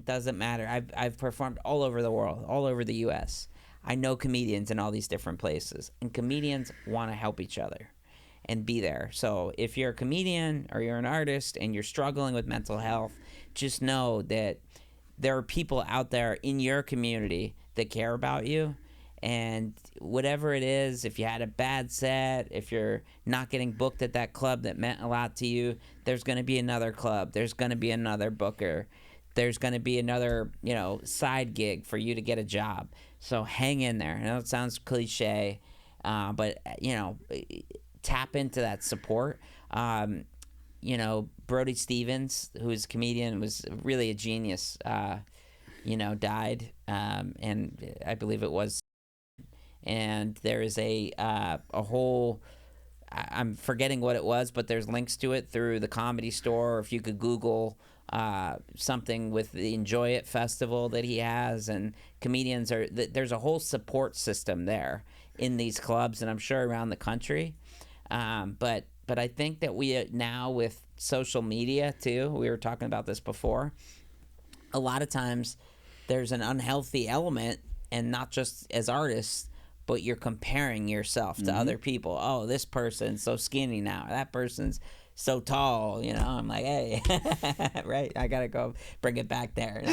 doesn't matter. I've performed all over the world, all over the U.S. I know comedians in all these different places, and comedians want to help each other and be there. So if you're a comedian or you're an artist and you're struggling with mental health, just know that there are people out there in your community that care about you. And whatever it is, if you had a bad set, if you're not getting booked at that club that meant a lot to you, there's going to be another club. There's going to be another booker. There's going to be another, side gig for you to get a job. So hang in there. I know it sounds cliche, but, tap into that support. Brody Stevens, who's a comedian, was really a genius, died. And I believe it was. And there is a whole, I'm forgetting what it was, but there's links to it through the Comedy Store, or if you could Google something with the Enjoy It festival that he has, and comedians there's a whole support system there in these clubs, and I'm sure around the country. But I think that we now, with social media too, we were talking about this before, a lot of times there's an unhealthy element, and not just as artists, but you're comparing yourself to other people. Oh, this person's so skinny now. That person's so tall. I'm like, hey, right? I got to go bring it back there.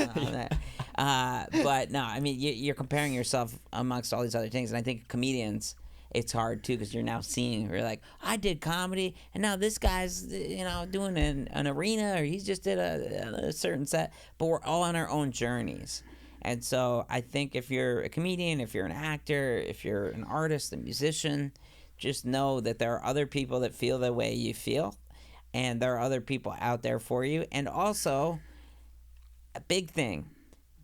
But no, I mean, you're comparing yourself amongst all these other things. And I think comedians, it's hard too, because you're now seeing, you're like, I did comedy, and now this guy's, doing an arena, or he's just did a certain set. But we're all on our own journeys. And so I think if you're a comedian, if you're an actor, if you're an artist, a musician, just know that there are other people that feel the way you feel, and there are other people out there for you. And also, a big thing,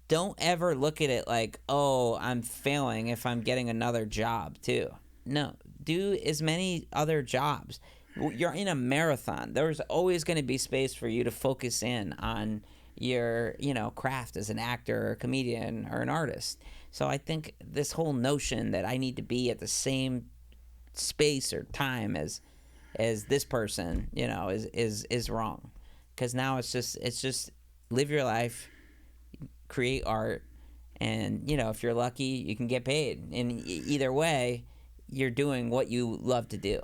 don't ever look at it like, oh, I'm failing if I'm getting another job too. No, do as many other jobs. You're in a marathon. There's always going to be space for you to focus in on your craft as an actor or a comedian or an artist. So I think this whole notion that I need to be at the same space or time as this person is wrong, because now it's just live your life, create art, and if you're lucky, you can get paid. And either way, you're doing what you love to do.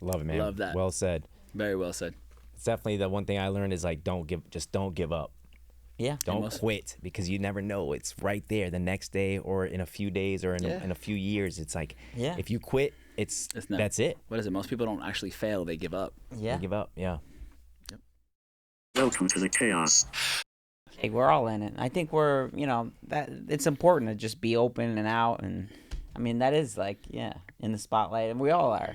Love it, man. Love that. Well said. Very well said. It's definitely the one thing I learned is like don't give up. Yeah. Don't quit, because you never know. It's right there the next day, or in a few days, or in a few years. It's like, if you quit, that's it. What is it? Most people don't actually fail. They give up. Yeah. They give up. Yeah. Yep. Welcome to the chaos. Hey, we're all in it. I think we're, that it's important to just be open and out. And I mean, that is like, in the spotlight, and we all are,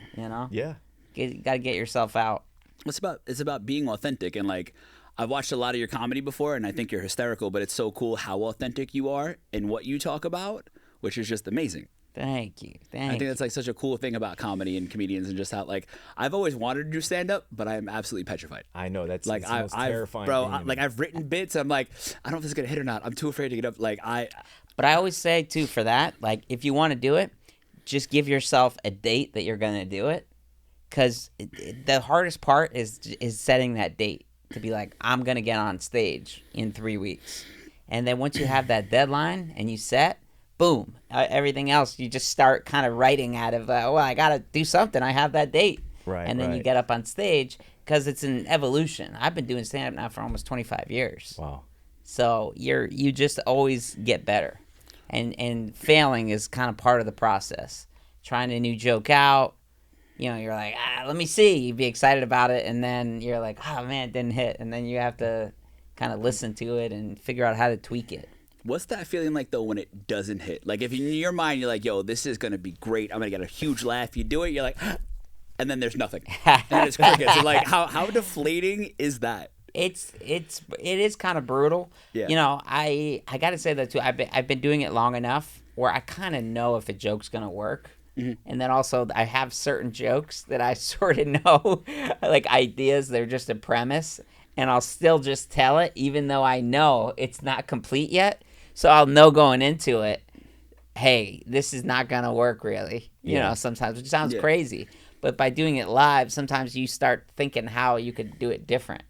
Yeah. You got to get yourself out. It's about being authentic, and like, I've watched a lot of your comedy before, and I think you're hysterical, but it's so cool how authentic you are and what you talk about, which is just amazing. Thank you. I think that's like such a cool thing about comedy and comedians, and just how, like, I've always wanted to do stand up, but I am absolutely petrified. I know, that's like, the most terrifying thing. I've written bits, and I'm like, I don't know if this is gonna hit or not. I'm too afraid to get up. But I always say too, for that, like, if you want to do it, just give yourself a date that you're gonna do it, because the hardest part is setting that date, to be like, I'm gonna get on stage in 3 weeks, and then once you have that deadline and you set, boom, everything else you just start kind of writing out of, I gotta do something, I have that date, right? And then you get up on stage, because it's an evolution. I've been doing stand-up now for almost 25 years. Wow. So you just always get better, and failing is kind of part of the process. Trying a new joke out, you're like, let me see. You'd be excited about it, and then you're like, oh man, it didn't hit, and then you have to kind of listen to it and figure out how to tweak it. What's that feeling like though when it doesn't hit? Like, if in your mind you're like, yo, this is gonna be great, I'm gonna get a huge laugh. You do it, you're like, and then there's nothing, and it's crickets. So like, how deflating is that? It is kind of brutal. Yeah. I gotta say that too. I've been doing it long enough where I kind of know if a joke's gonna work. Mm-hmm. And then also I have certain jokes that I sort of know, like ideas, they're just a premise, and I'll still just tell it even though I know it's not complete yet. So I'll know going into it, hey, this is not going to work really, sometimes, which sounds crazy. But by doing it live, sometimes you start thinking how you could do it different.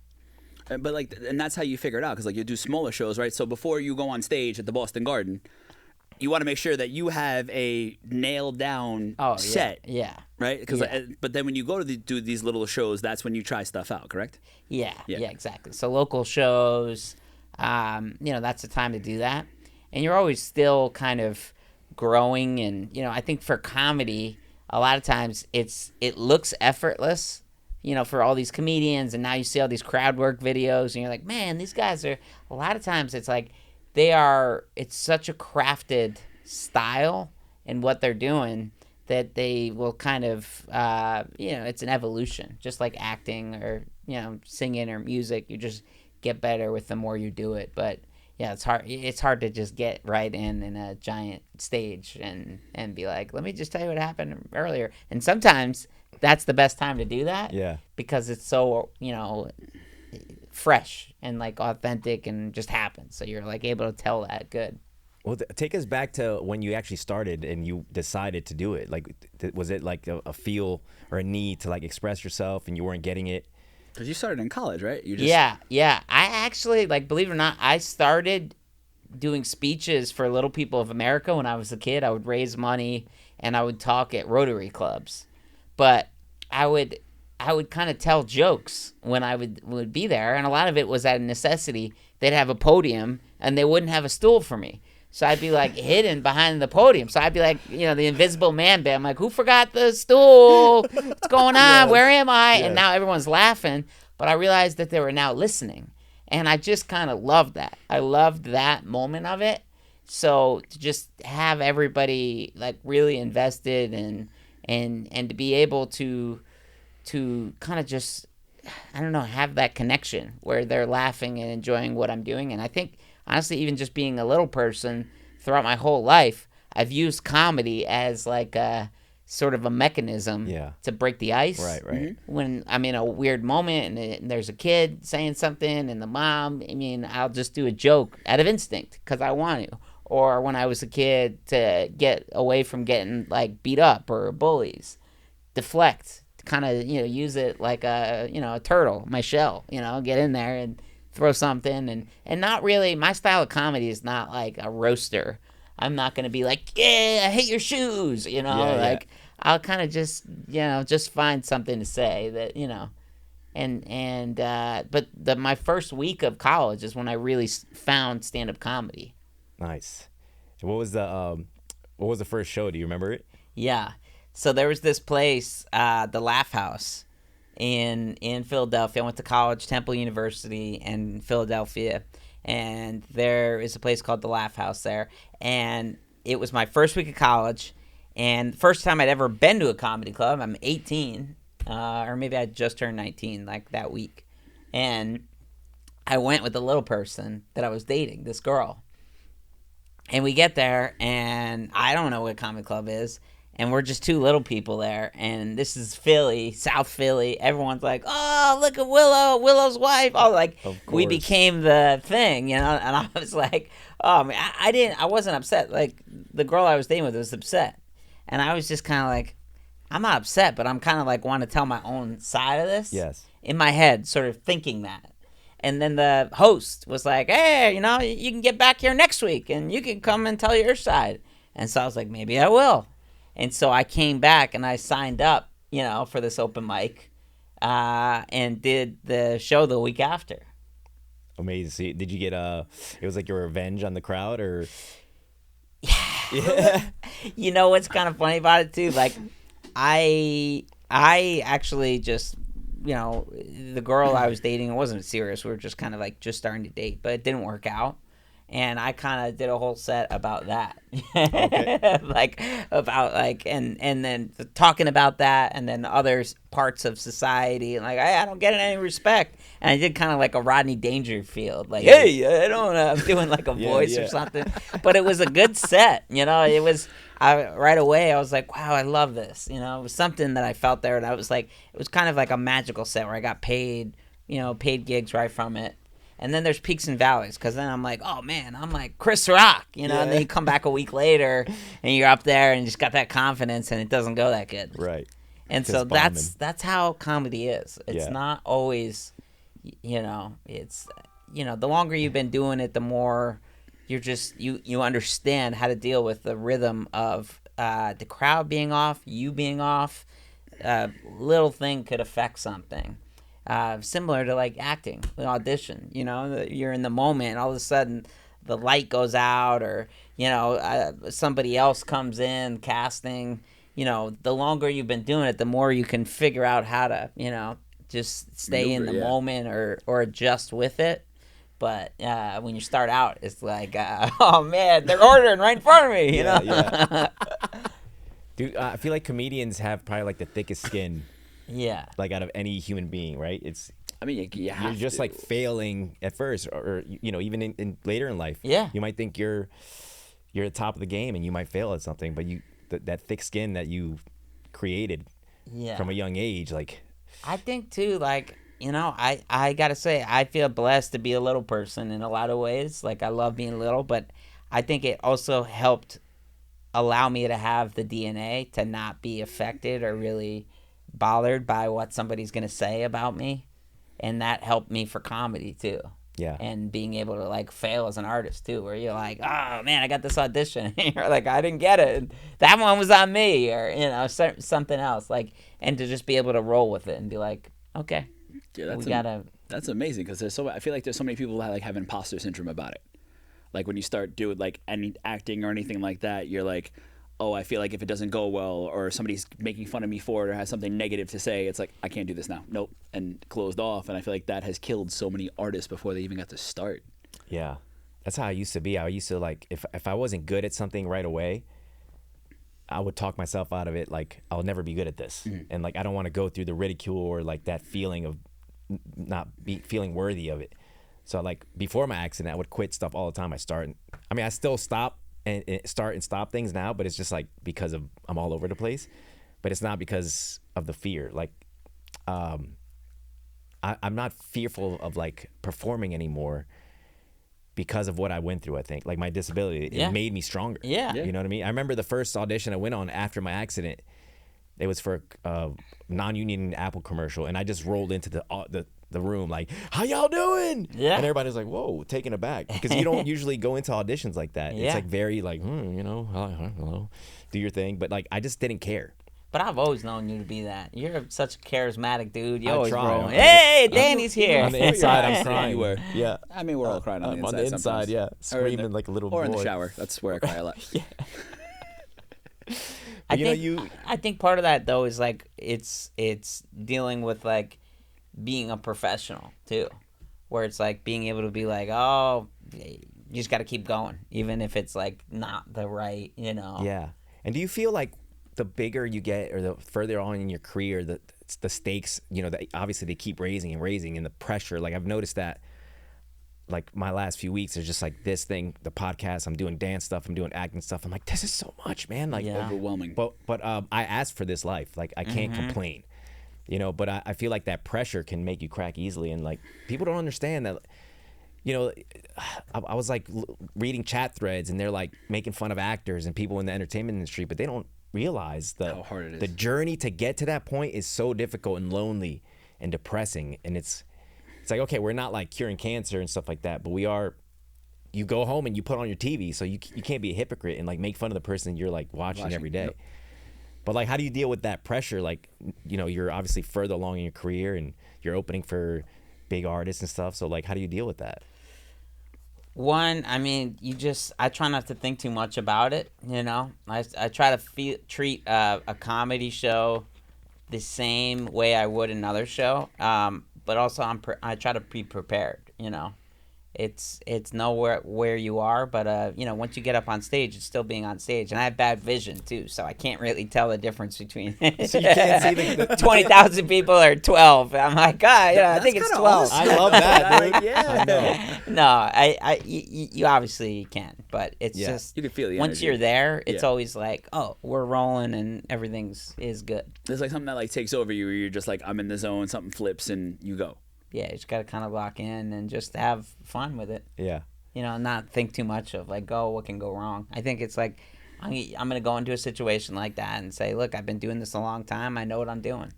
But like, and that's how you figure it out, because like you do smaller shows, right? So before you go on stage at the Boston Garden, you want to make sure that you have a nailed down set. Yeah. Right? Because but then when you go to do these little shows, that's when you try stuff out, correct? Yeah, exactly. So local shows, that's the time to do that. And you're always still kind of growing, and I think for comedy, a lot of times it looks effortless, for all these comedians, and now you see all these crowd work videos, and you're like, man, these guys are, a lot of times it's like it's such a crafted style in what they're doing that they will kind of, it's an evolution, just like acting or, singing or music. You just get better with the more you do it. But yeah, it's hard to just get right in a giant stage and be like, let me just tell you what happened earlier. And sometimes that's the best time to do that. Yeah. Because it's so, fresh and like authentic and just happens. So you're like able to tell that good. Well, take us back to when you actually started and you decided to do it. Like, was it like a feel or a need to like express yourself and you weren't getting it? Because you started in college, right? Yeah. I actually, like, believe it or not, I started doing speeches for Little People of America when I was a kid. I would raise money and I would talk at Rotary clubs. But I would kind of tell jokes when I would be there, and a lot of it was out of necessity. They'd have a podium and they wouldn't have a stool for me. So I'd be like hidden behind the podium. So I'd be like, the Invisible Man bit. I'm like, who forgot the stool? What's going on? Yes. Where am I? Yes. And now everyone's laughing. But I realized that they were now listening. And I just kind of loved that. I loved that moment of it. So to just have everybody like really invested and to be able to kind of just, I don't know, have that connection where they're laughing and enjoying what I'm doing. And I think, honestly, even just being a little person throughout my whole life, I've used comedy as like a sort of a mechanism to break the ice. Right. Mm-hmm. When I'm in a weird moment and there's a kid saying something and the mom, I'll just do a joke out of instinct because I want to. Or when I was a kid, to get away from getting like beat up or bullies, deflect, kind of, use it like a turtle, my shell, get in there and throw something and not really, my style of comedy is not like a roaster. I'm not going to be like, yeah, I hate your shoes, I'll kind of just, just find something to say that, but my first week of college is when I really found stand-up comedy. Nice. What was the first show? Do you remember it? Yeah. So there was this place, the Laugh House in Philadelphia. I went to college, Temple University in Philadelphia, and there is a place called the Laugh House there. And it was my first week of college, and the first time I'd ever been to a comedy club. I'm 18, or maybe I just turned 19, like that week. And I went with the little person that I was dating, this girl. And we get there, and I don't know what a comedy club is. And we're just two little people there. And this is Philly, South Philly. Everyone's like, oh, look at Willow's wife. Oh, like, we became the thing, And I was like, oh, man, I wasn't upset. Like, the girl I was dating with was upset. And I was just kind of like, I'm not upset, but I'm kind of like want to tell my own side of this. Yes. In my head, sort of thinking that. And then the host was like, hey, you can get back here next week and you can come and tell your side. And so I was like, maybe I will. And so I came back and I signed up, for this open mic and did the show the week after. Amazing. So did you get it was like your revenge on the crowd or? Yeah. What's kind of funny about it too? Like I actually just, the girl I was dating, it wasn't serious. We were just kind of like just starting to date, but it didn't work out. And I kind of did a whole set about that, okay. and then talking about that, and then other parts of society, and like I don't get any respect. And I did kind of like a Rodney Dangerfield, like, hey, I don't know, I'm doing like a voice or something. But it was a good set, It was right away. I was like, wow, I love this. It was something that I felt there, and I was like, it was kind of like a magical set where I got paid gigs right from it. And then there's peaks and valleys, because then I'm like, oh, man, I'm like Chris Rock, And then you come back a week later, and you're up there, and you just got that confidence, and it doesn't go that good. Right. And so that's how comedy is. It's not always, you know, it's, you know, the longer you've been doing it, the more you're just, you understand how to deal with the rhythm of the crowd being off, you being off. Little thing could affect something. Similar to like acting, an audition, you know, you're in the moment, all of a sudden the light goes out, or, you know, somebody else comes in casting. You know, the longer you've been doing it, the more you can figure out how to, you know, just stay in the moment or adjust with it. But when you start out, it's like, oh man, they're ordering right in front of me, you know? Yeah. Dude, I feel like comedians have probably like the thickest skin. Yeah. Like out of any human being, right? It's, I mean, you're just like failing at first, or you know, even in later in life. Yeah. You might think you're at the top of the game, and you might fail at something, but that thick skin that you created from a young age, like. I think too, like, you know, I gotta say, I feel blessed to be a little person in a lot of ways. Like, I love being little, but I think it also helped allow me to have the DNA to not be affected or really bothered by what somebody's gonna say about me, and that helped me for comedy too. Yeah. And being able to like fail as an artist too, where you're like, oh man, I got this audition. You're like, I didn't get it. That one was on me, or, you know, something else. Like, and to just be able to roll with it and be like, okay, that's amazing, because I feel like there's so many people that like have imposter syndrome about it. Like when you start doing like any acting or anything like that, you're like, oh, I feel like if it doesn't go well, or somebody's making fun of me for it, or has something negative to say, it's like, I can't do this now. Nope. And closed off. And I feel like that has killed so many artists before they even got to start. Yeah. That's how I used to be. I used to, like, if I wasn't good at something right away, I would talk myself out of it. Like, I'll never be good at this. Mm-hmm. And like, I don't want to go through the ridicule or like that feeling of not feeling worthy of it. So like before my accident, I would quit stuff all the time. I still stop and start and stop things now, but it's just like because of I'm all over the place. But it's not because of the fear. Like, I'm not fearful of like performing anymore because of what I went through. I think like my disability, it made me stronger. Yeah. You know what I mean? I remember the first audition I went on after my accident. It was for a non-union Apple commercial, and I just rolled into the room like, how y'all doing? Yeah. And everybody's like, whoa, taken aback, because you don't usually go into auditions like that. Yeah. It's like very like, you know, hello, do your thing. But like, I just didn't care. But I've always known you to be that. You're such a charismatic dude. You I always try. roll. Hey, Danny's here. On the inside, I'm crying. Yeah. I mean, we're all crying on the inside. On the inside, sometimes. yeah, screaming like a little boy. Or in the shower. That's where I cry a lot. Yeah. I think part of that though is like it's dealing with like being a professional too, where it's like being able to be like, oh, you just got to keep going, even if it's like not the right, you know. Yeah. And do you feel like the bigger you get, or the further on in your career, the stakes, you know, obviously they keep raising and raising, and the pressure, like I've noticed that, like my last few weeks, there's just like this thing, the podcast, I'm doing dance stuff, I'm doing acting stuff. I'm like, this is so much, man. Like overwhelming. But I asked for this life. Like I can't complain, you know, but I feel like that pressure can make you crack easily. And like, people don't understand that, you know, I was like reading chat threads, and they're like making fun of actors and people in the entertainment industry, but they don't realize how hard it is. The journey to get to that point is so difficult and lonely and depressing. And it's like, okay, we're not like curing cancer and stuff like that, but we are. You go home and you put on your TV, so you can't be a hypocrite and like make fun of the person you're like watching every day. Yep. But like, how do you deal with that pressure? Like, you know, you're obviously further along in your career and you're opening for big artists and stuff. So like, how do you deal with that? One, I mean, I try not to think too much about it, you know. I try to treat a comedy show the same way I would another show, but also I try to be prepared, you know. It's nowhere where you are, but you know, once you get up on stage, it's still being on stage. And I have bad vision too, so I can't really tell the difference between so you can't see the 20,000 people or 12. I'm like, God, you know, I think it's 12. Awesome. I love that, dude. Yeah. No, you obviously can, but it's just you can feel the once energy. you're there, it's always like, oh, we're rolling and is good. There's like something that like takes over you, where you're just like, I'm in the zone, something flips and you go. Yeah, you just got to kind of lock in and just have fun with it. Yeah. You know, not think too much of like, oh, what can go wrong? I think it's like, I'm going to go into a situation like that and say, look, I've been doing this a long time. I know what I'm doing.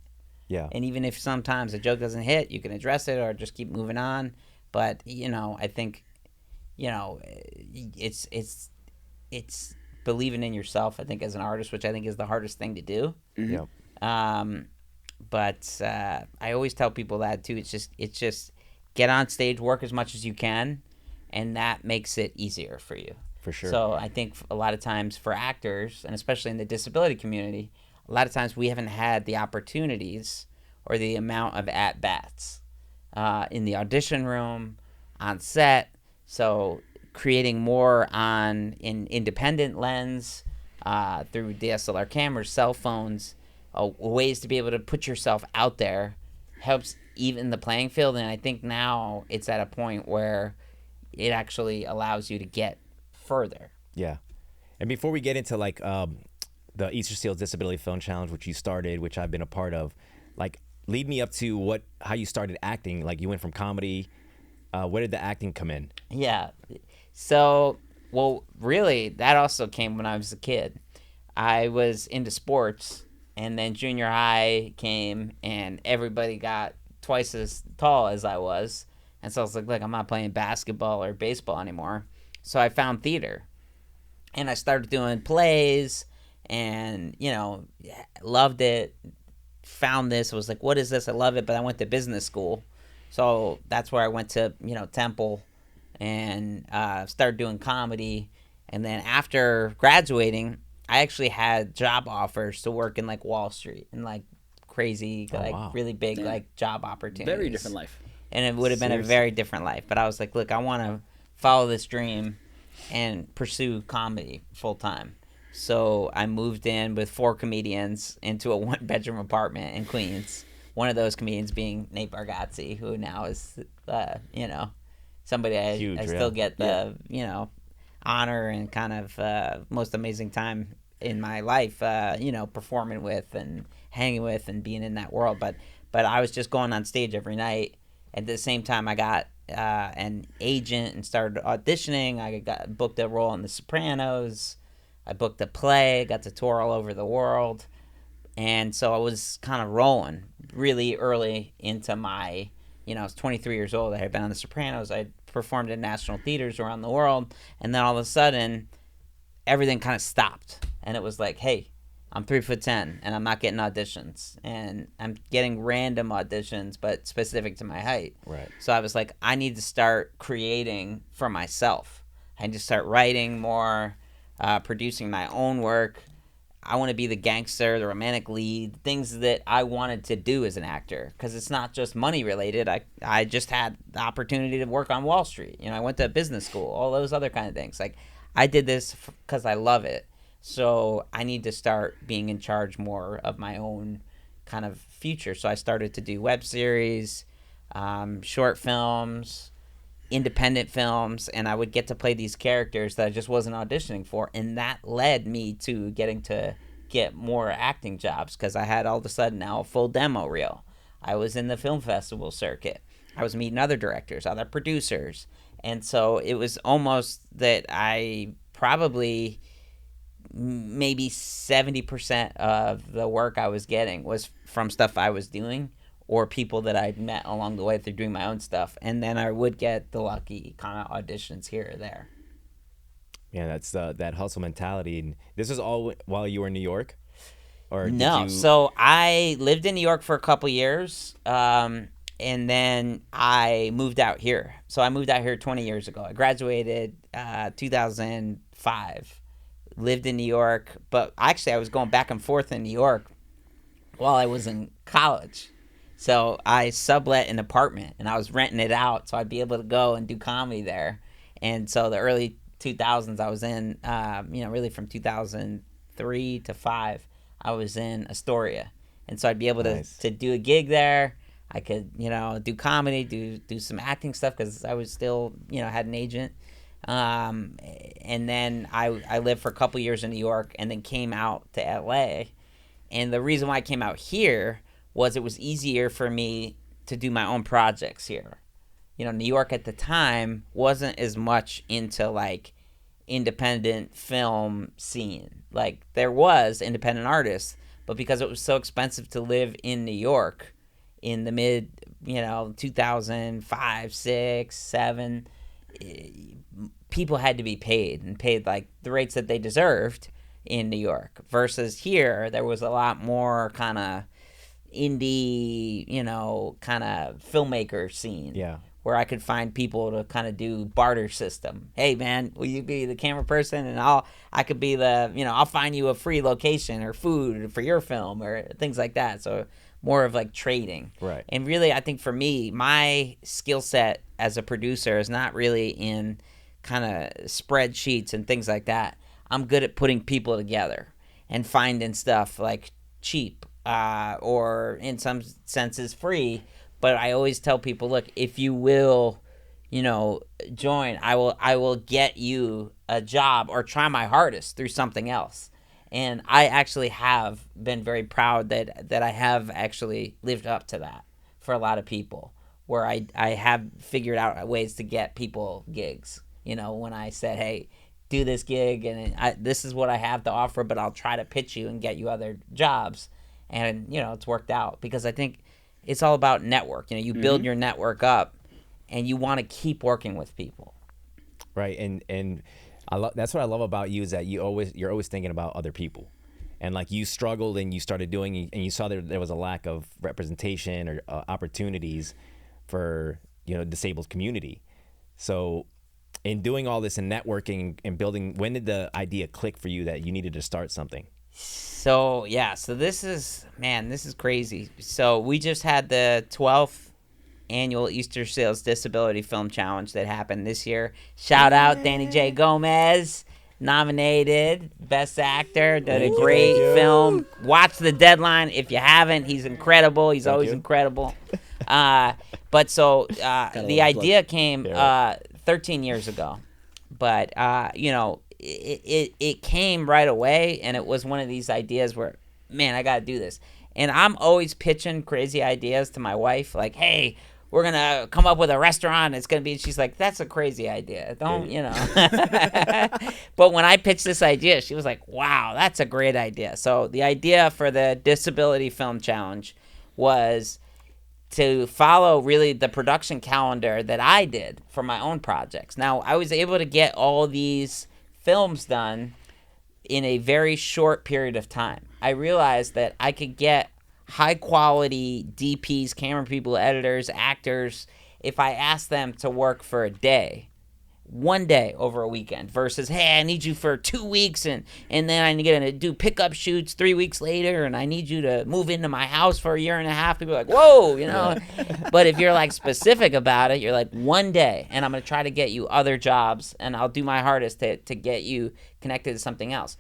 Yeah. And even if sometimes a joke doesn't hit, you can address it or just keep moving on. But I think, it's believing in yourself. I think as an artist, which I think is the hardest thing to do. Yeah. But I always tell people that too. It's just get on stage, work as much as you can, and that makes it easier for you. For sure. So I think a lot of times for actors, and especially in the disability community, a lot of times we haven't had the opportunities or the amount of at-bats in the audition room, on set. So creating more on an independent lens through DSLR cameras, cell phones, ways to be able to put yourself out there helps even the playing field. And I think now it's at a point where it actually allows you to get further. Yeah. And before we get into like the Easter Seals Disability Film Challenge, which you started, which I've been a part of, like lead me up to how you started acting. Like you went from comedy. Where did the acting come in? Yeah. So, well, really, that also came when I was a kid. I was into sports, and then junior high came, and everybody got twice as tall as I was. And so I was like, look, I'm not playing basketball or baseball anymore. So I found theater, and I started doing plays, and, loved it. Found this, was like, what is this? I love it, but I went to business school. So that's where I went to, Temple, and started doing comedy. And then after graduating, I actually had job offers to work in like Wall Street and like crazy, wow. really big like job opportunities. Very different life. And it would have been a very different life. But I was like, look, I want to follow this dream and pursue comedy full time. So I moved in with 4 comedians into a 1-bedroom apartment in Queens. One of those comedians being Nate Bargatze, who now is, somebody I still get the, honor and kind of most amazing time in my life, performing with and hanging with and being in that world. But I was just going on stage every night. At the same time, I got an agent and started auditioning. I got booked a role in The Sopranos. I booked a play, got to tour all over the world. And so I was kind of rolling really early into my, I was 23 years old. I had been on The Sopranos. I performed in national theaters around the world. And then all of a sudden, everything kind of stopped. And it was like, hey, I'm 3'10", and I'm not getting auditions. And I'm getting random auditions, but specific to my height. Right. So I was like, I need to start creating for myself. I need to start writing more, producing my own work. I want to be the gangster, the romantic lead, things that I wanted to do as an actor, because it's not just money related. I just had the opportunity to work on Wall Street. I went to business school, all those other kind of things. Like, I did this because I love it. So I need to start being in charge more of my own kind of future. So I started to do web series, short films, independent films, and I would get to play these characters that I just wasn't auditioning for, and that led me to getting to get more acting jobs, because I had all of a sudden now a full demo reel. I was in the film festival circuit. I was meeting other directors, other producers, and so it was almost that I probably maybe 70% of the work I was getting was from stuff I was doing or people that I'd met along the way through doing my own stuff. And then I would get the lucky kind of auditions here or there. Yeah, that's that hustle mentality. And this is all while you were in New York? Or No. So I lived in New York for a couple years, and then I moved out here. So I moved out here 20 years ago. I graduated 2005, lived in New York. But actually, I was going back and forth in New York while I was in college. So I sublet an apartment, and I was renting it out so I'd be able to go and do comedy there. And so the early 2000s, I was in, really from 2003 to 5, I was in Astoria. And so I'd be able to do a gig there. I could, do comedy, do some acting stuff because I was still, had an agent. And then I lived for a couple years in New York and then came out to LA. And the reason why I came out here was it was easier for me to do my own projects here. New York at the time wasn't as much into like independent film scene. Like there was independent artists, but because it was so expensive to live in New York in the mid, 2005, 6, 7, people had to be paid and paid like the rates that they deserved in New York, versus here there was a lot more kind of indie, kind of filmmaker scene. Yeah. Where I could find people to kind of do barter system. Hey man, will you be the camera person, and I could be the, I'll find you a free location or food for your film or things like that. So more of like trading. Right. And really, I think for me, my skill set as a producer is not really in kind of spreadsheets and things like that. I'm good at putting people together and finding stuff like cheap or in some senses free. But I always tell people, look, if you will, join, I will get you a job or try my hardest through something else. And I actually have been very proud that I have actually lived up to that for a lot of people, where I have figured out ways to get people gigs. When I said, hey, do this gig and this is what I have to offer, but I'll try to pitch you and get you other jobs. And, it's worked out, because I think it's all about network. You build your network up, and you want to keep working with people. Right, and that's what I love about you, is that you're always thinking about other people, and like you struggled and you started doing, and you saw there was a lack of representation or opportunities for disabled community. So, in doing all this and networking and building, when did the idea click for you that you needed to start something? So this is crazy. So we just had the 12th annual Easter Sales Disability Film Challenge that happened this year. Shout out Danny J. Gomez, nominated Best Actor, did a great film. Watch The Deadline if you haven't. He's incredible. He's always incredible. But so the idea came 13 years ago. But, it came right away, and it was one of these ideas where, man, I got to do this. And I'm always pitching crazy ideas to my wife, like, hey, we're going to come up with a restaurant. It's going to be, she's like, that's a crazy idea. Don't. But when I pitched this idea, she was like, wow, that's a great idea. So the idea for the Disability Film Challenge was to follow really the production calendar that I did for my own projects. Now, I was able to get all these films done in a very short period of time. I realized that I could get high quality DPs, camera people, editors, actors, if I asked them to work for a day, one day over a weekend, versus, hey, I need you for 2 weeks and then I'm going to do pickup shoots 3 weeks later, and I need you to move into my house for a year and a half. People are like, whoa, But if you're like specific about it, you're like, one day, and I'm going to try to get you other jobs, and I'll do my hardest to get you connected to something else.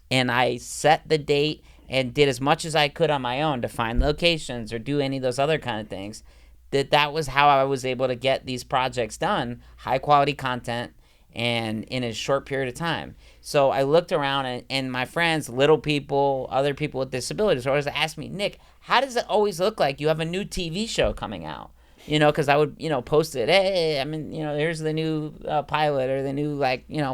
And I set the date and did as much as I could on my own to find locations or do any of those other kind of things. That was how I was able to get these projects done, high quality content, and in a short period of time. So I looked around, and my friends, little people, other people with disabilities, always asked me, Nick, how does it always look like you have a new TV show coming out? Because I would, post it, hey, here's the new pilot or the new,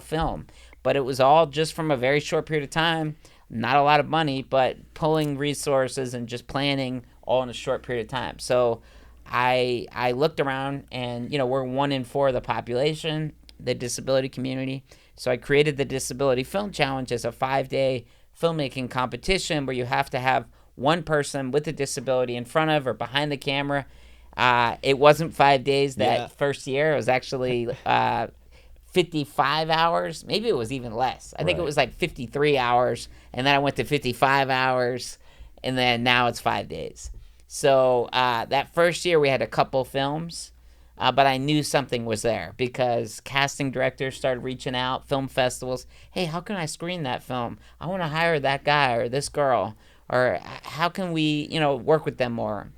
film. But it was all just from a very short period of time, not a lot of money, but pulling resources and just planning all in a short period of time. So I looked around, and we're 1 in 4 of the population, the disability community. So I created the Disability Film Challenge as a 5-day filmmaking competition where you have to have one person with a disability in front of or behind the camera. It wasn't 5 days that first year. It was actually 55 hours. Maybe it was even less. I think it was like 53 hours, and then I went to 55 hours, and then now it's 5 days. So that first year we had a couple films, but I knew something was there because casting directors started reaching out, film festivals. Hey, how can I screen that film? I want to hire that guy or this girl, or how can we, work with them more?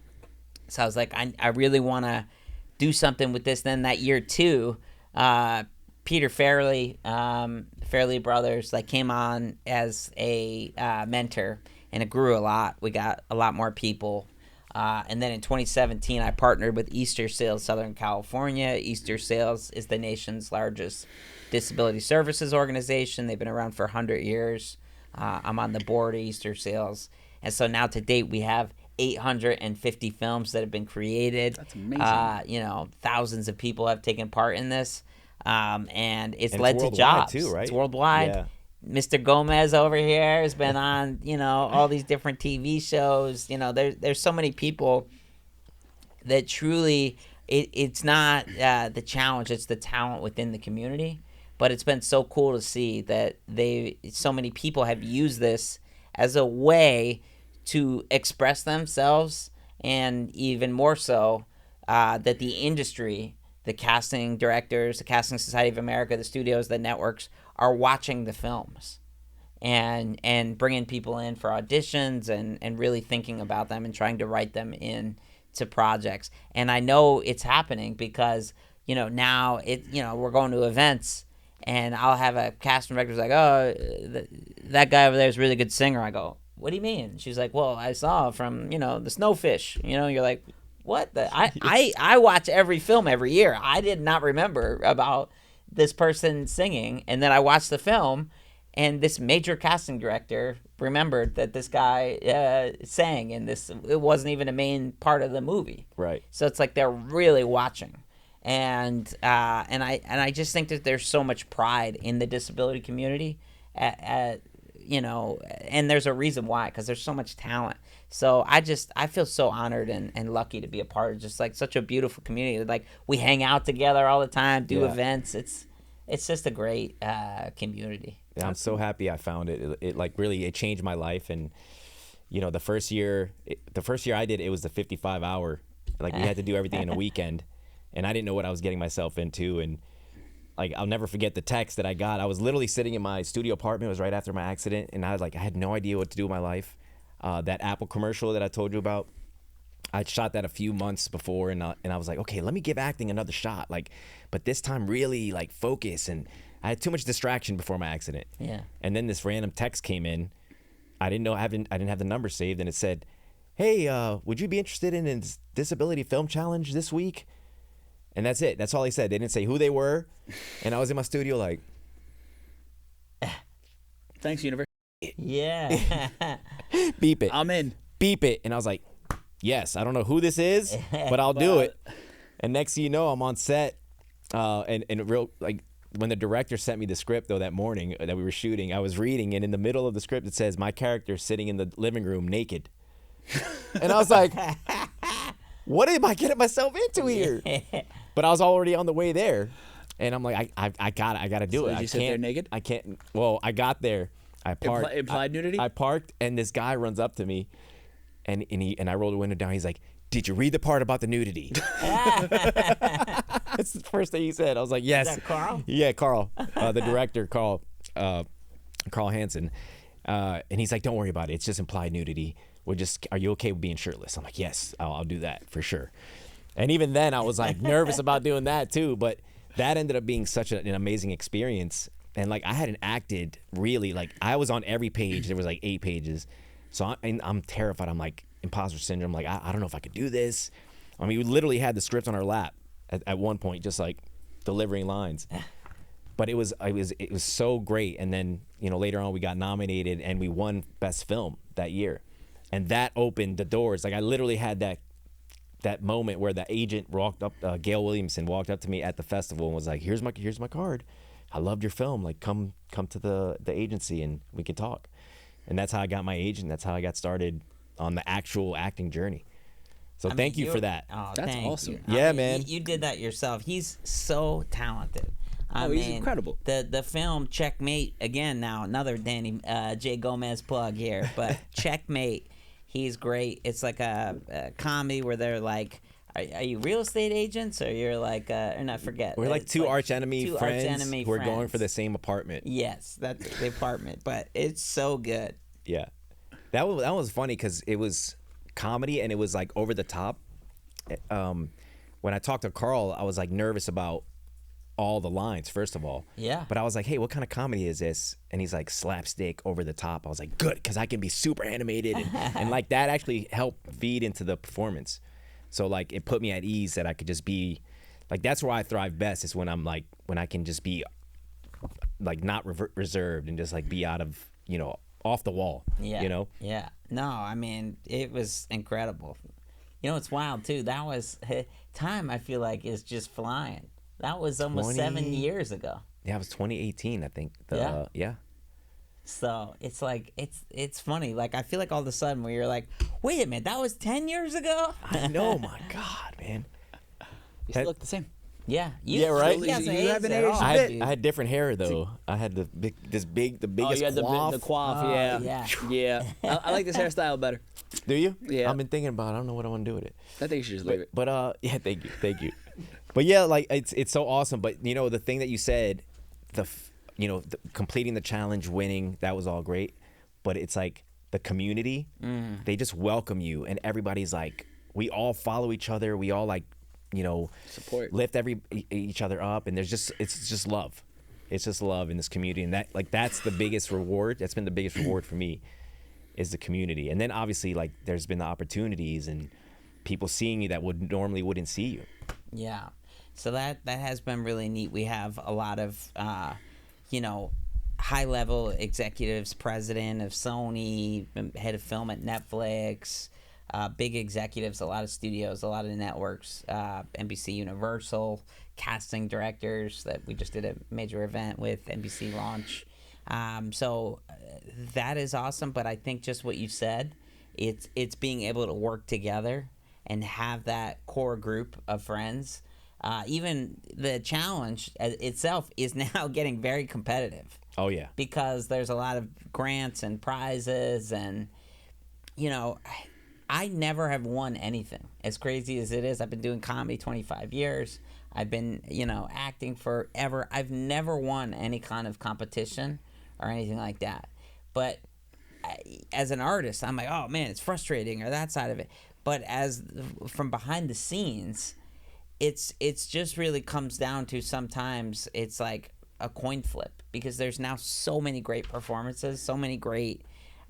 So I was like, I really want to do something with this. Then that year too, Peter Farrelly, Farrelly Brothers, came on as a mentor, and it grew a lot. We got a lot more people. And then in 2017, I partnered with Easter Sales Southern California. Easter Sales is the nation's largest disability services organization. They've been around for 100 years. I'm on the board of Easter Sales. And so now to date, we have 850 films that have been created. That's amazing. You know, thousands of people have taken part in this. And it's And led it's to worldwide jobs. too, right? It's worldwide. Yeah. Mr. Gomez over here has been on, you know, all these different TV shows. You know, there's so many people that truly, it's not the challenge, it's the talent within the community. But it's been so cool to see that so many people have used this as a way to express themselves, and even more so, that the industry, the casting directors, the Casting Society of America, the studios, the networks are watching the films and bringing people in for auditions and really thinking about them and trying to write them in to projects. And I know it's happening because, you know, now we're going to events and I'll have a casting director's like, oh, that guy over there is a really good singer. I go, what do you mean? She's like, well, I saw from, you know, the Snowfish. You know, you're like, what? I watch every film every year. I did not remember about this person singing. And then I watched the film, and this major casting director remembered that this guy sang in this. It wasn't even a main part of the movie. Right. So it's like they're really watching. And I just think that there's so much pride in the disability community, you know, and there's a reason why, because there's so much talent. So I feel so honored and lucky to be a part of just like such a beautiful community. Like we hang out together all the time, do events. It's just a great community. Yeah, I'm so happy I found it. It like really, it changed my life. And you know, the first year I did it was the 55-hour. Like we had to do everything in a weekend. And I didn't know what I was getting myself into. And like, I'll never forget the text that I got. I was literally sitting in my studio apartment. It was right after my accident. And I was like, I had no idea what to do with my life. That Apple commercial that I told you about, I shot that a few months before. And I was like, okay, let me give acting another shot. Like, but this time really like focus. And I had too much distraction before my accident. Yeah. And then this random text came in. I didn't have the number saved. And it said, hey, would you be interested in this disability film challenge this week? And that's it. That's all he said. They didn't say who they were. And I was in my studio like, Thanks, universe. Yeah. beep it. I'm in. Beep it. And I was like, yes, I don't know who this is, but I'll do it. And next thing you know, I'm on set. And real, like, when the director sent me the script, though, that morning that we were shooting, I was reading, and in the middle of the script, it says, my character sitting in the living room naked. And I was like, what am I getting myself into here? But I was already on the way there, and I'm like, I gotta do So it. did you sit there naked? I can't. Well, I got there. I parked. Implied nudity? I parked, and this guy runs up to me, and I rolled the window down. He's like, "Did you read the part about the nudity?" That's the first thing he said. I was like, "Yes." Is that Carl? Yeah, Carl, the director, Carl Hansen, and he's like, "Don't worry about it. It's just implied nudity. Are you okay with being shirtless?" I'm like, "Yes, I'll do that for sure." And even then, I was like nervous about doing that too. But that ended up being such an amazing experience. And like I hadn't acted really, like I was on every page. There was like 8 pages. So I'm terrified. I'm like imposter syndrome. Like I don't know if I could do this. I mean, we literally had the script on our lap at one point, just like delivering lines. But it was so great. And then, you know, later on we got nominated and we won Best Film that year. And that opened the doors. Like I literally had that moment where the agent walked up, Gail Williamson walked up to me at the festival and was like, here's my card. I loved your film. Like come to the agency and we can talk. And that's how I got my agent. That's how I got started on the actual acting journey. So thank you for that. Oh, That's thank awesome. you. Yeah, man. You did that yourself. He's so talented. I He's mean, incredible. The film Checkmate, again, now another Danny J. Gomez plug here, but Checkmate, he's great. It's like a comedy where they're like, are you real estate agents, or you're like, and I forget. We're like two arch enemy friends who are going for the same apartment. Yes, that's the apartment, but it's so good. Yeah, that was funny because it was comedy and it was like over the top. When I talked to Carl, I was like nervous about all the lines, first of all. Yeah. But I was like, hey, what kind of comedy is this? And he's like, slapstick, over the top. I was like, good, because I can be super animated. And like that actually helped feed into the performance. So like it put me at ease that I could just be, like that's where I thrive best, is when I'm like, when I can just be like not reserved and just like be out of, you know, off the wall. Yeah. You know. Yeah. No, I mean, it was incredible. You know, it's wild too. That was time. I feel like is just flying. That was almost 7 years ago. Yeah, it was 2018, I think. Yeah. So it's like it's funny. Like I feel like all of a sudden where you're like, wait a minute, that was 10 years ago. I know, my God, man. You still look the same. Yeah. Yeah, right? You haven't aged a I bit. had different hair though. I had the biggest You had quaff. the quaff, Oh, yeah. yeah. I like this hairstyle better. Do you? Yeah. I've been thinking about it. I don't know what I want to do with it. I think you should just leave it. But yeah, thank you. But yeah, like it's so awesome. But you know, the thing that you said, completing the challenge, winning, that was all great. But it's like the community, they just welcome you, and everybody's like, we all follow each other. We all like, Support. lift each other up, and it's just love. It's just love in this community, and that's the biggest reward. That's been the biggest reward for me, is the community. And then obviously, like, there's been the opportunities and people seeing you that normally wouldn't see you. Yeah. So that has been really neat. We have a lot of high level executives, president of Sony, head of film at Netflix, big executives, a lot of studios, a lot of networks, NBC Universal, casting directors that we just did a major event with, NBC launch. So that is awesome. But I think just what you said, it's being able to work together and have that core group of friends. Even the challenge itself is now getting very competitive. Oh yeah. Because there's a lot of grants and prizes, and I never have won anything. As crazy as it is, I've been doing comedy 25 years. I've been, acting forever. I've never won any kind of competition or anything like that. But as an artist, I'm like, oh man, it's frustrating, or that side of it. But from behind the scenes, it's just really comes down to, sometimes it's like a coin flip, because there's now so many great performances, so many great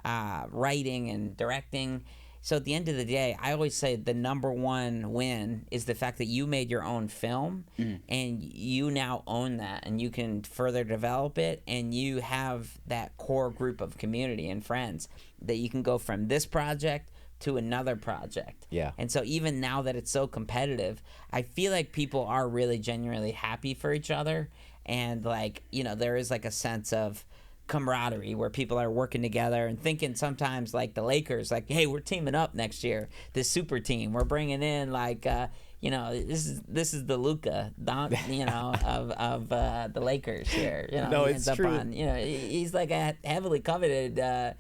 writing and directing. So at the end of the day, I always say the number one win is the fact that you made your own film, and you now own that, and you can further develop it, and you have that core group of community and friends that you can go from this project to another project. Yeah. And so even now that it's so competitive, I feel like people are really genuinely happy for each other, and there is like a sense of camaraderie where people are working together and thinking sometimes, like the Lakers, like, hey, we're teaming up next year, this super team, we're bringing in this is the Luka of the Lakers here. No, he it's ends true. up on, he's like a heavily coveted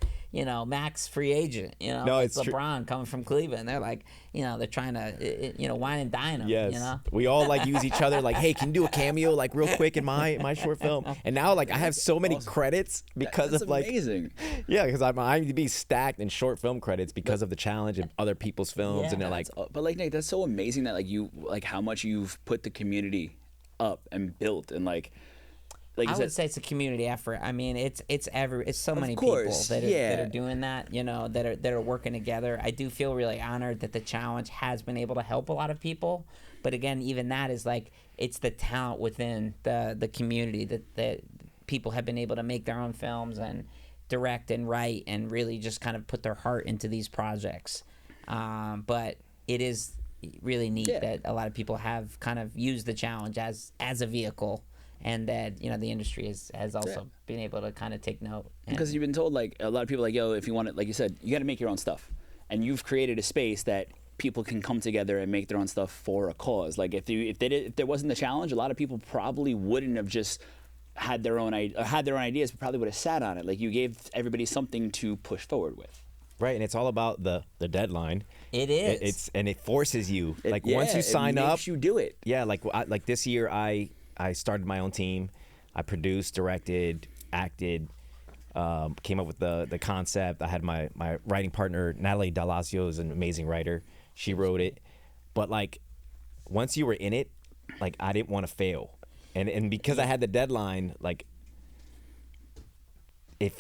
max free agent. No, like it's true. LeBron coming from Cleveland. They're like, they're trying to wine and dine him. Yes. We all like use each other, like, hey, can you do a cameo like real quick in my short film? And now, like, I have so many credits because That's of like amazing. Yeah, because I'm IMDb stacked in short film credits because of the challenge of other people's films. Yeah. And they're like, But like, Nick, that's so amazing that how much you've put the community up and built, and like you I said, would say it's a community effort. I mean, it's so many course, people that yeah. are doing that, that are working together. I do feel really honored that the challenge has been able to help a lot of people. But again, even that is like, it's the talent within the community that people have been able to make their own films and direct and write and really just kind of put their heart into these projects. But it is really neat that a lot of people have kind of used the challenge as a vehicle, and that the industry has also been able to kind of take note. Because you've been told, like, a lot of people, like, yo, if you want it, like you said, you got to make your own stuff, and you've created a space that people can come together and make their own stuff for a cause. Like, if there wasn't the challenge, a lot of people probably wouldn't have just had their own ideas, but probably would have sat on it. Like, you gave everybody something to push forward with. right. And it's all about the deadline. It is. And it forces you. Like, once you sign it up, makes you do it. yeah, like this year I started my own team. I produced, directed, acted, came up with the concept. I had my writing partner, Natalie Dalasio, is an amazing writer. She wrote it. But like, once you were in it, like, I didn't want to fail. And because I had the deadline, like,